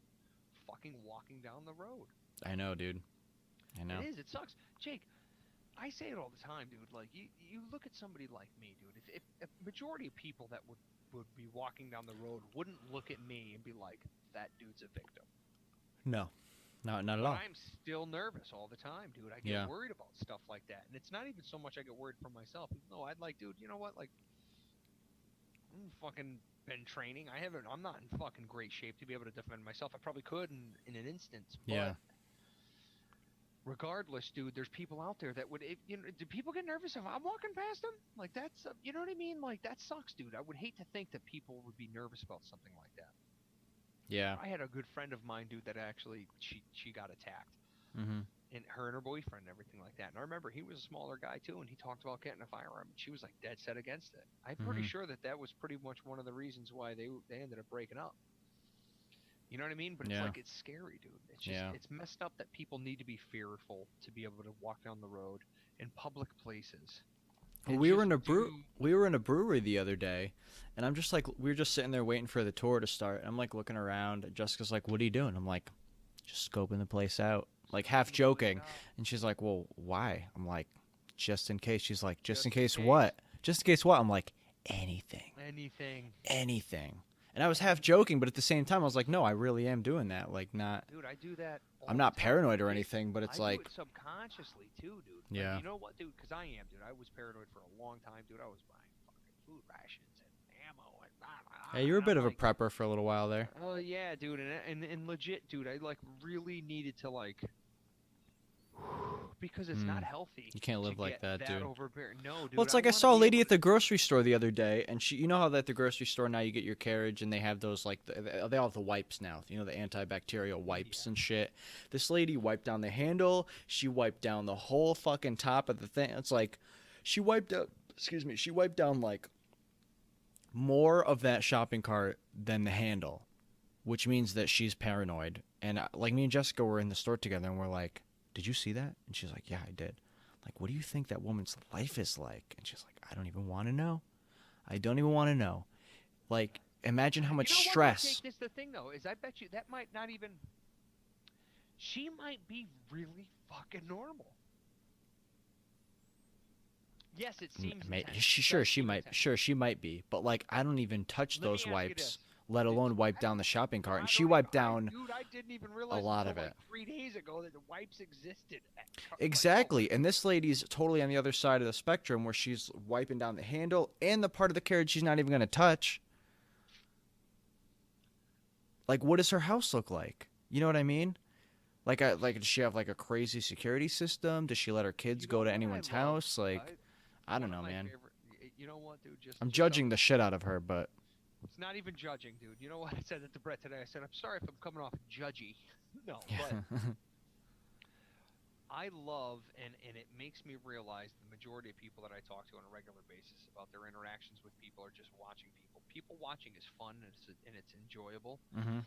fucking walking down the road. I know, dude. I know. It is. It sucks, Jake. I say it all the time, dude. Like you look at somebody like me, dude. If a majority of people that would be walking down the road wouldn't look at me and be like, "That dude's a victim." No, not at But all. I'm still nervous all the time, dude. I get Yeah. worried about stuff like that, and it's not even so much I get worried for myself. No, I'd like, dude. You know what? Like, I'm fucking been training. I'm not in fucking great shape to be able to defend myself. I probably could in an instance. But Yeah. regardless, dude, there's people out there that would. Do people get nervous if I'm walking past them? Like that's, you know what I mean? Like that sucks, dude. I would hate to think that people would be nervous about something like that. Yeah. I had a good friend of mine, dude, that actually she got attacked. Mm-hmm. And her and her boyfriend and everything like that. And I remember he was a smaller guy too, and he talked about getting a firearm. And she was like dead set against it. I'm pretty Mhm. sure that was pretty much one of the reasons why they ended up breaking up. You know what I mean? But it's Yeah. like it's scary, dude. It's just Yeah. it's messed up that people need to be fearful to be able to walk down the road in public places. Well, And we were just in a do- we were in a brewery the other day, and I'm just like we were just sitting there waiting for the tour to start. And I'm like looking around. And Jessica's like, "What are you doing?" I'm like, "Just scoping the place out," like half joking. And she's like, "Well, why?" I'm like, "Just in case." She's like, "Just in case what?" Just in case what? I'm like, "Anything, anything." And I was half joking, but at the same time, I was like, "No, I really am doing that. Like, not. Dude, I do that. all I'm the not time. paranoid or It- anything, but it's I like, do it subconsciously too, dude. Yeah. Like, you know what, dude? Because I am, dude. I was paranoid for a long time, dude. I was buying fucking food rations and ammo and blah, blah, blah. hey, you were a And bit I'm of a like, prepper for a little while there." Oh yeah, dude, and legit, dude. I like really needed to like because it's not healthy. You can't live to like get that, dude. No, dude. Well, it's like I wanna saw a be lady able at the grocery store the other day, and you know how at the grocery store now you get your carriage and they have those like they all have the wipes now, you know, the antibacterial wipes and shit. This lady wiped down the handle, she wiped down the whole fucking top of the thing. It's like she wiped down like more of that shopping cart than the handle, which means that she's paranoid. And like me and Jessica were in the store together, and we're like, "Did you see that?" And she's like, "Yeah, I did." Like, what do you think that woman's life is like? And she's like, I don't even want to know. I don't even want to know. Like, imagine how much You know what, stress. Jake, this is the thing though, is I bet you that might not even. She might be really fucking normal. Yes, it seems intense. She might be, but like I don't even touch Let me those ask you wipes, this. let alone wipe down the shopping cart, and she I wiped down dude, I didn't even a realize lot until of like it. 3 days ago that the wipes existed. Exactly, and this lady's totally on the other side of the spectrum where she's wiping down the handle and the part of the carriage she's not even going to touch. Like, what does her house look like? You know what I mean? Like, does she have like a crazy security system? Does she let her kids go to anyone's house? Like, I don't know, man. You know what, dude? I'm judging the shit out of her, but it's not even judging, dude. You know what I said to Brett today? I said, I'm sorry if I'm coming off judgy. No, but I love, and it makes me realize the majority of people that I talk to on a regular basis about their interactions with people are just watching people. People watching is fun and it's enjoyable. Mhm.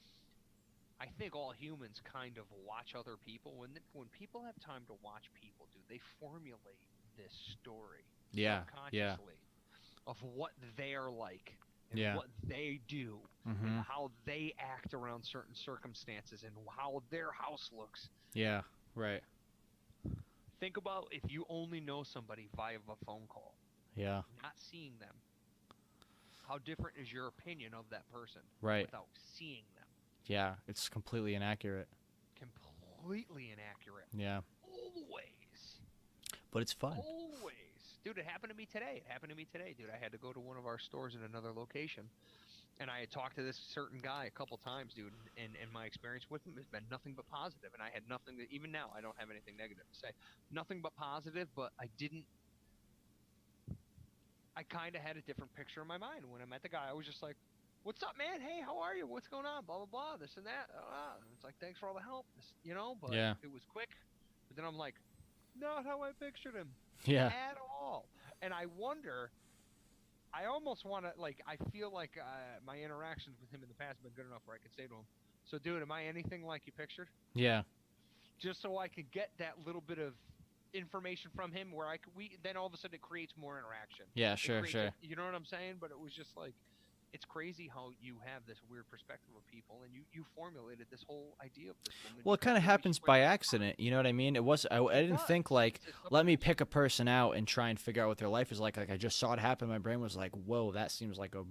I think all humans kind of watch other people. When people have time to watch people, dude, they formulate this story subconsciously of what they're like and what they do and how they act around certain circumstances and how their house looks. Yeah, right. Think about if you only know somebody via a phone call. Yeah. Not seeing them. How different is your opinion of that person without seeing them? Yeah, it's completely inaccurate. Completely inaccurate. Yeah. Always. But it's fun. Always. Dude, it happened to me today. Dude. I had to go to one of our stores in another location. And I had talked to this certain guy a couple times, dude. And my experience with him has been nothing but positive. And I had nothing that, even now, I don't have anything negative to say. Nothing but positive, but I kind of had a different picture in my mind. When I met the guy, I was just like, what's up, man? Hey, how are you? What's going on? Blah, blah, blah, this and that. And it's like, thanks for all the help, but it was quick. But then I'm like, not how I pictured him. Yeah. At all. And I wonder, I almost want to, like, I feel like my interactions with him in the past have been good enough where I could say to him, so, dude, am I anything like you pictured? Yeah. Just so I could get that little bit of information from him where then all of a sudden it creates more interaction. Yeah, sure. You know what I'm saying? But it was just like, it's crazy how you have this weird perspective of people, and you formulated this whole idea of this woman. Well, it kind of happens by accident. You know what I mean? I didn't think like, let me pick a person out and try and figure out what their life is like. Like I just saw it happen. My brain was like, whoa, that seems like a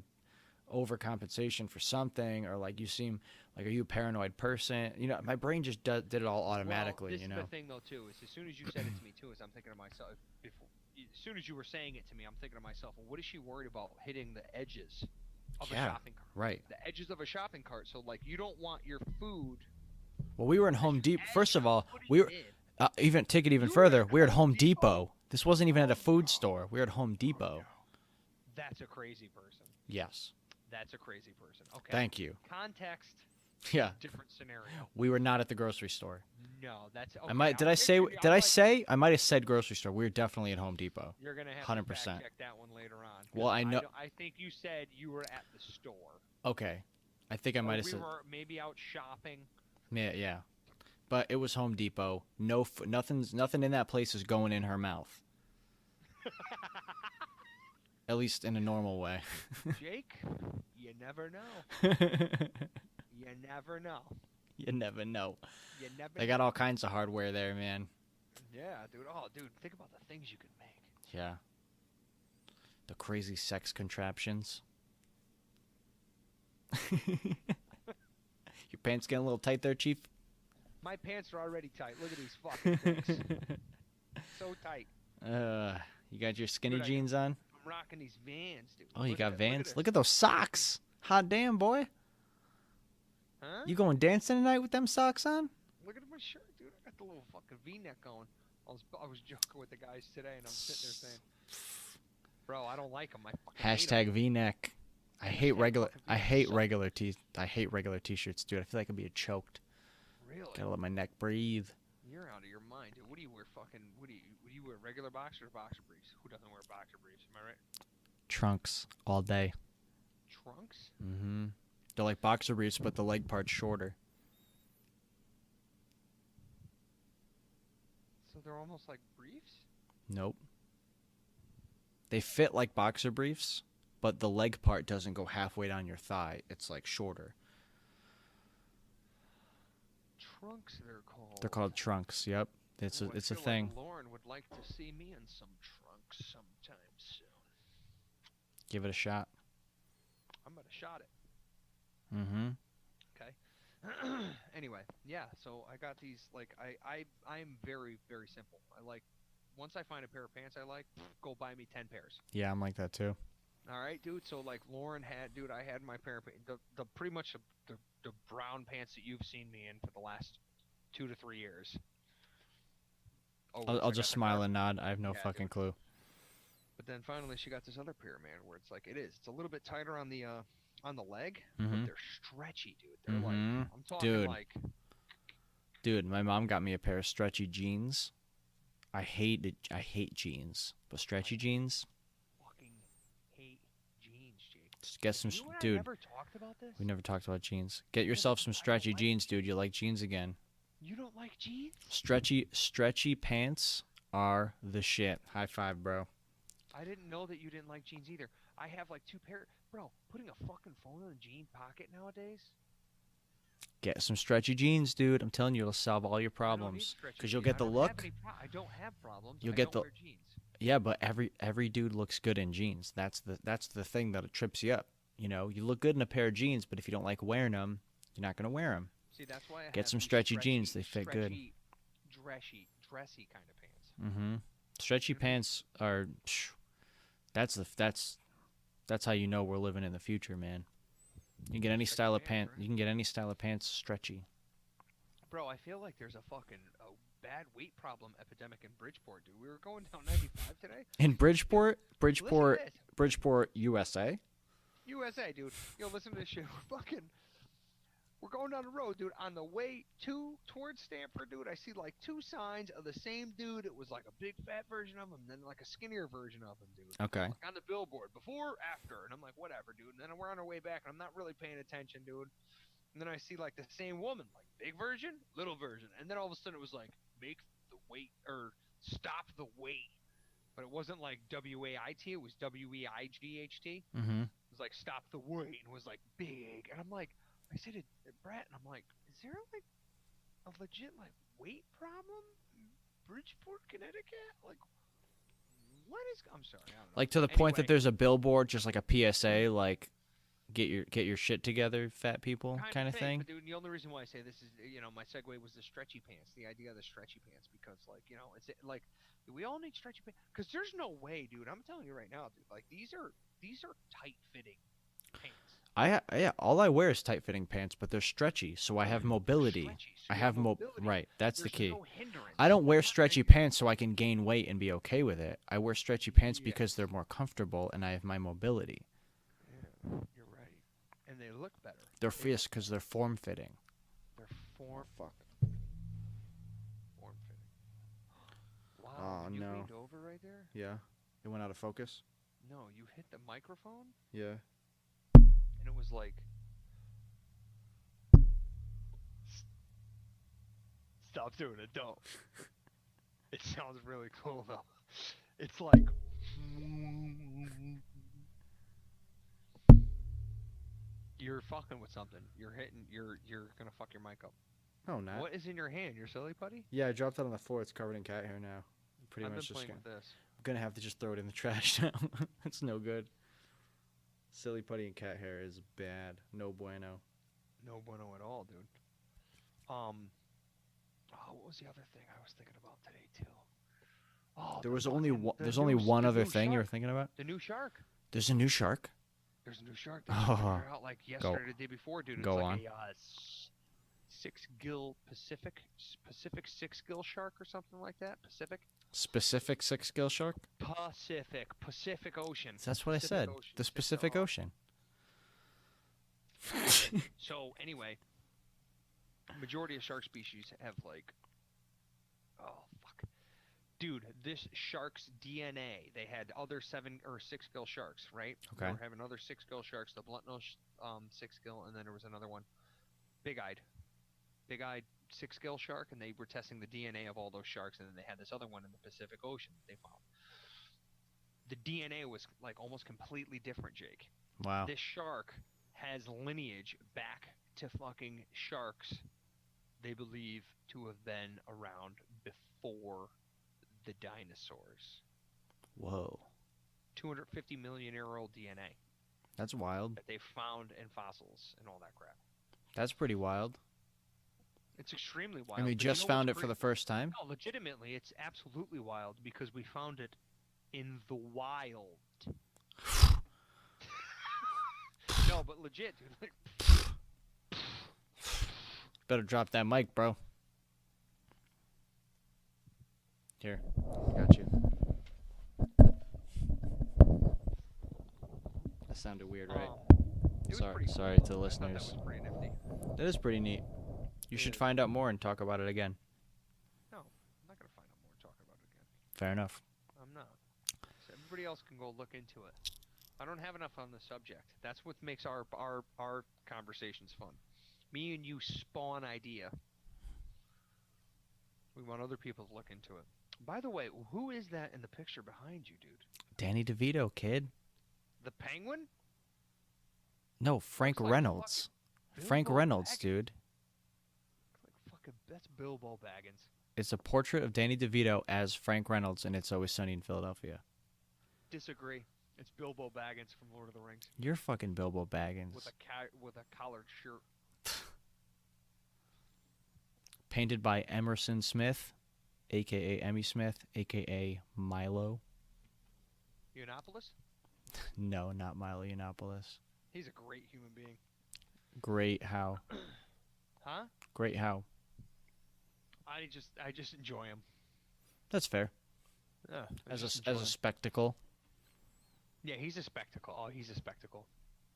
overcompensation for something, or like you seem like, are you a paranoid person? You know, my brain just did it all automatically. Well, this you know. is the thing though too. Is as soon as you said it to me too, is I'm thinking to myself. As soon as you were saying it to me, I'm thinking to myself, well, what is she worried about hitting the edges of a shopping cart? Right. The edges of a shopping cart. So like, you don't want your food. Well, we were in Home Depot. First of all, we were take it even further. We were at Home Depot. This wasn't even at a food store. We were at Home Depot. That's a crazy person. Yes. That's a crazy person. Okay. Thank you. Context. Yeah. Different scenario. We were not at the grocery store. No, that's. Okay, I might have said grocery store. We were definitely at Home Depot. You're gonna have 100%. to fact check that one later on. Well, I know. I think you said you were at the store. Okay. I think I might have said. We were maybe out shopping. Yeah. But it was Home Depot. Nothing in that place is going in her mouth. At least in a normal way. Jake, you never know. You never know. You never know. You never. They got all kinds of hardware there, man. Yeah, dude. Oh, dude, think about the things you could make. Yeah. The crazy sex contraptions. Your pants getting a little tight there, Chief? My pants are already tight. Look at these fucking things. So tight. You got your skinny jeans on? I'm rocking these Vans, dude. Oh, you got Vans? Look at those socks. Hot damn, boy. Huh? You going dancing tonight with them socks on? Look at my shirt, dude. I got the little fucking V-neck going. I was joking with the guys today, and I'm sitting there saying, bro, I don't like them. I fucking hate 'em. #V-neck. I hate regular t-shirts, dude. I feel like I'm being choked. Really? Gotta let my neck breathe. You're out of your mind, dude. What do you wear? What do you wear? Regular boxers or boxer briefs? Who doesn't wear boxer briefs? Am I right? Trunks all day. Trunks? Mm-hmm. They're like boxer briefs, but the leg part's shorter. So they're almost like briefs? Nope. They fit like boxer briefs, but the leg part doesn't go halfway down your thigh. It's like shorter. Trunks, they're called. They're called trunks. Yep, it's Ooh, a I feel thing. Like Lauren would like to see me in some trunks sometime soon. Give it a shot. I'm gonna shot it. Mm-hmm. Okay. Anyway, yeah. So I got these. Like I'm very very simple. I like once I find a pair of pants I like, go buy me 10 pairs. Yeah, I'm like that too. All right, dude. So like Lauren had, dude, I had my pair of the pretty much the brown pants that you've seen me in for the last 2 to 3 years. Oh, I'll just smile and nod. I have no fucking dude. clue. But then finally she got this other pair, man, where it's like it's a little bit tighter on the leg, Mhm. but they're stretchy, dude. They're like Mhm. I'm talking Dude. like Dude, my mom got me a pair of stretchy jeans. I hate jeans, but stretchy jeans. fucking hate jeans, Jake. Just get some, You and I dude. never talked about this? We never talked about jeans. Get yourself some stretchy like jeans, dude. You like jeans again? You don't like jeans? Stretchy pants are the shit. High five, bro. I didn't know that you didn't like jeans either. I have like 2 pair. Bro, putting a fucking phone in a jean pocket nowadays? Get some stretchy jeans, dude. I'm telling you, it'll solve all your problems. Because you'll get the look. I don't have problems. You'll I get don't the- wear jeans. Yeah, but every dude looks good in jeans. That's the thing that trips you up. You know, you look good in a pair of jeans, but if you don't like wearing them, you're not gonna wear them. See, that's why I Get have some these stretchy jeans. They fit good. Dressy kind of pants. Mm-hmm. Stretchy pants are. That's how you know we're living in the future, man. You can get any Stretchy style of pants, pant. right? You can get any style of pants stretchy. Bro, I feel like there's a fucking bad weight problem epidemic in Bridgeport, dude. We were going down 95 today. In Bridgeport, Listen to this. Bridgeport, USA. USA, dude. Yo, listen to this shit. We're going down the road, dude. On the way towards Stanford, dude, I see like 2 signs of the same dude. It was like a big fat version of him, and then like a skinnier version of him, dude. Okay. Like on the billboard, before, after, and I'm like, whatever, dude. And then we're on our way back, and I'm not really paying attention, dude. And then I see like the same woman, like big version, little version, and then all of a sudden it was like make the weight or stop the weight, but it wasn't like WAIT, it was WEIGHT. Mm-hmm. It was like stop the weight, and it was like big, and I'm like, I said to Brett, and I'm like, is there like a legit like weight problem in Bridgeport, Connecticut? Like, what is? I'm sorry, I don't know. Like to the point that Anyway. there's a billboard, just like a PSA, like get your shit together, fat people, kind of thing. But dude, the only reason why I say this is, my segue was the stretchy pants. The idea of the stretchy pants, because like, it's like we all need stretchy pants. Because there's no way, dude. I'm telling you right now, dude. Like these are tight fitting pants. All I wear is tight fitting pants, but they're stretchy, so I have mobility. Stretchy, so I you have mobility. right. That's the There's key. no hindrance. I don't wear I'm not stretchy saying- pants so I can gain weight and be okay with it. I wear stretchy pants Yeah. because they're more comfortable and I have my mobility. Yeah, you're right. And they look better. They're fierce because they're form fitting. They're form Fuck. fitting. Wow. Oh, you no. leaned over right there? Yeah. It went out of focus. No, you hit the microphone, Yeah. and it was like. Stop doing it, don't. It sounds really cool though. It's like. You're fucking with something. You're gonna fuck your mic up. No, not. What is in your hand? Your silly putty? Yeah, I dropped it on the floor. It's covered in cat hair now. I'm pretty I've been much just playing gonna, with this. I'm gonna have to just throw it in the trash now. It's no good. Silly putty and cat hair is bad. No bueno. No bueno at all, dude. What was the other thing I was thinking about today too? Oh, There the was only fucking- one. the There's only new- one the other new thing you were shark. thinking about. The new shark. There's a new shark. There's a new shark. They Oh. figured out like yesterday, or the day before, dude. It's Go like on. a 6-gill Pacific 6-gill shark or something like that. Specific 6-gill shark. Pacific Ocean. That's what I Pacific said. Ocean. The Pacific Ocean. So anyway, majority of shark species have like, oh fuck, dude, this shark's DNA. They had other 7 or 6-gill sharks, right? They Okay. were having other 6-gill sharks, the bluntnose 6-gill, and then there was another one, big-eyed 6-gill shark, and they were testing the DNA of all those sharks, and then they had this other one in the Pacific Ocean that they found. the DNA was like almost completely different, Jake. Wow. This shark has lineage back to fucking sharks they believe to have been around before the dinosaurs. Whoa. 250 million year old DNA That's wild. that they found in fossils and all that crap. That's pretty wild. It's extremely wild. And we but you just know found what's it for the first time? No, legitimately, it's absolutely wild because we found it in the wild. No, but legit, dude. Like, Better drop that mic, bro. Here. Got you. That sounded weird, right? it was Sorry, pretty sorry cool. to the I thought that listeners. was pretty nifty. That is pretty neat. You should find out more and talk about it again. No, I'm not gonna find out more and talk about it again. Fair enough. I'm not. So everybody else can go look into it. I don't have enough on the subject. That's what makes our conversations fun. Me and you spawn idea. We want other people to look into it. By the way, who is that in the picture behind you, dude? Danny DeVito, kid. The Penguin? No, Frank Looks like Reynolds. fucking Frank Bilbo Reynolds, Baggins. dude. Like fucking, that's Bilbo Baggins. It's a portrait of Danny DeVito as Frank Reynolds, and It's Always Sunny in Philadelphia. Disagree. It's Bilbo Baggins from Lord of the Rings You're fucking Bilbo Baggins. with a collared shirt. Painted by Emerson Smith, a.k.a. Emmy Smith, a.k.a. Milo. Yiannopoulos? No, not Milo Yiannopoulos. He's a great human being. Great how. Huh? Great how. I just enjoy him. That's fair. Yeah. As a spectacle. Yeah, he's a spectacle. Oh, he's a spectacle.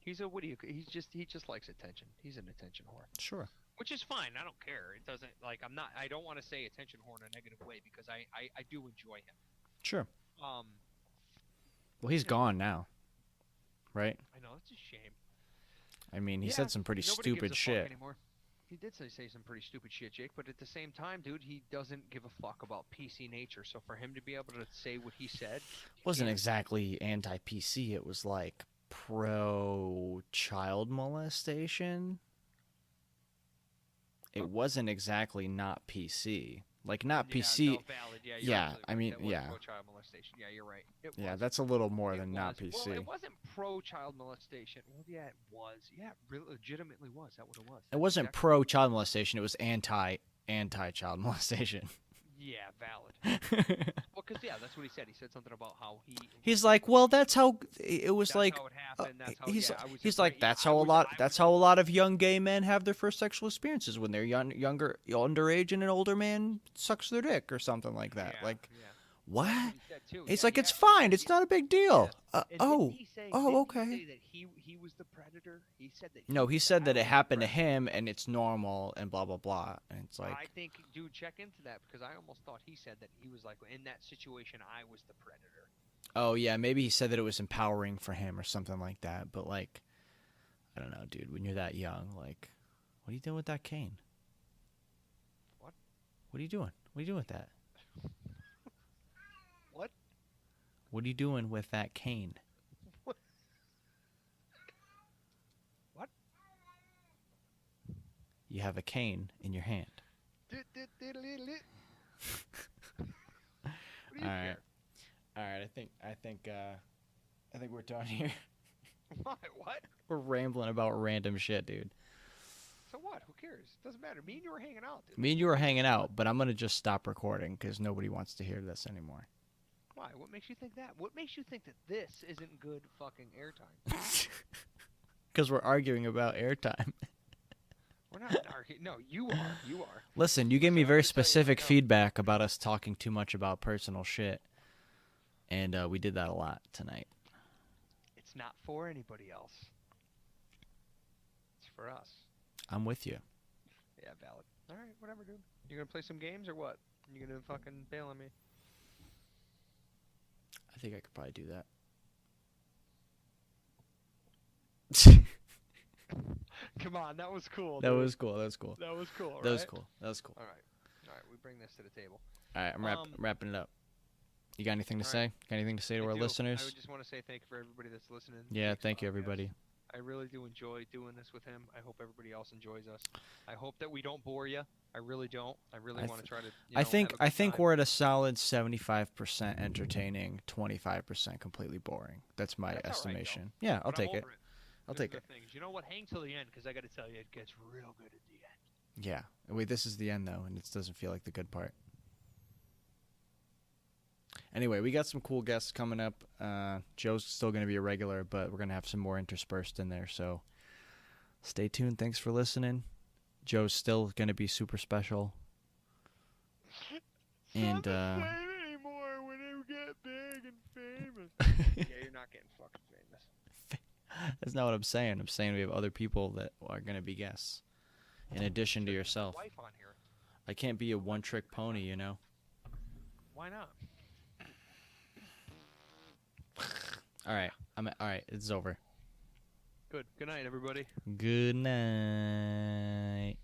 He's a he just likes attention. He's an attention whore. Sure. Which is fine. I don't care. It doesn't I don't want to say attention whore in a negative way because I do enjoy him. Sure. Well, Well, he's gone now. Right? I know it's a shame. I mean, he Yeah, said some pretty nobody stupid gives a fuck shit. anymore. He did say some pretty stupid shit, Jake, but at the same time, dude, he doesn't give a fuck about PC nature. So for him to be able to say what he said, Wasn't exactly anti-PC. It was like pro-child molestation. It wasn't exactly not PC. Like, not PC. No, valid. Yeah, you're Yeah, absolutely I right. mean, That was yeah. pro-child molestation. Yeah, you're right. It Yeah, was. that's a little more It than not was. PC. Well, it wasn't pro-child molestation. Well, yeah, it was. Yeah, it really legitimately was. That what it was. It wasn't pro-child molestation. It was anti-child molestation. Yeah, valid. Well, because yeah, that's what he said. He said something about how He's like, well, that's how it was. That's like, how it happened. That's how, he's yeah, I was he's just like, yeah, that's I how was- a lot. I That's was- how a lot of young gay men have their first sexual experiences when they're underage, and an older man sucks their dick or something like that. Yeah, like, yeah. what? That's what he said, too. It's Yeah, like he it's actually fine. said- It's not a big deal. And Oh, didn't he say, oh, didn't okay. He say that he was the predator. He said that. No, he was said that I it was the happened to predator. him and it's normal and blah blah blah. And it's like, I think, dude, check into that because I almost thought he said that he was like in that situation. I was the predator. oh yeah, maybe he said that it was empowering for him or something like that. But like, I don't know, dude. When you're that young, like, what are you doing with that cane? What? What are you doing? What are you doing with that? What? What are you doing with that cane? What? What? You have a cane in your hand. What do you All right. care? All right, I think we're done here. What? What? We're rambling about random shit, dude. So what? Who cares? Doesn't matter. Me and you were hanging out, dude. Me and you are hanging out, but I'm gonna just stop recording because nobody wants to hear this anymore. Why? What makes you think that? What makes you think that this isn't good fucking airtime? Because we're arguing about airtime. We're not arguing. No, you are. You are. Listen, you gave me So I'm very gonna tell you specific right now. feedback about us talking too much about personal shit, and we did that a lot tonight. It's not for anybody else. It's for us. I'm with you. Yeah, valid. All right, whatever, dude. You gonna play some games or what? You gonna fucking bail on me? I think I could probably do that. Come on, that was cool. That dude. was cool. That was cool. That was cool. That was right? cool. That was cool. All right. All right. We bring this to the table. All right, I'm wrapping it up. You got anything to All say? right. Got anything to say to I our do. listeners? I would just want to say thank you for everybody that's listening. Yeah, Thanks, thank you, podcast. everybody. I really do enjoy doing this with him. I hope everybody else enjoys us. I hope that we don't bore you. I really don't. I really want to try to. I think have a good time. we're at a solid 75% entertaining, 25% completely boring. That's my That's all right, estimation. Yeah, I'll But I'm take it. over I'll This is take it. the thing. You know what? Hang till the end because I got to tell you, it gets real good at the end. Yeah. Wait, this is the end though, and it doesn't feel like the good part. Anyway, we got some cool guests coming up. Joe's still going to be a regular, but we're going to have some more interspersed in there. So stay tuned. Thanks for listening. Joe's still going to be super special. And anymore when you get big and famous. Yeah, you're not getting fucking famous. that's not what I'm saying. I'm saying we have other people that are going to be guests in addition to yourself. Wife on here. I can't be a one-trick pony, you know. Why not? All right. All right. It's over. Good. Good night, everybody. Good night.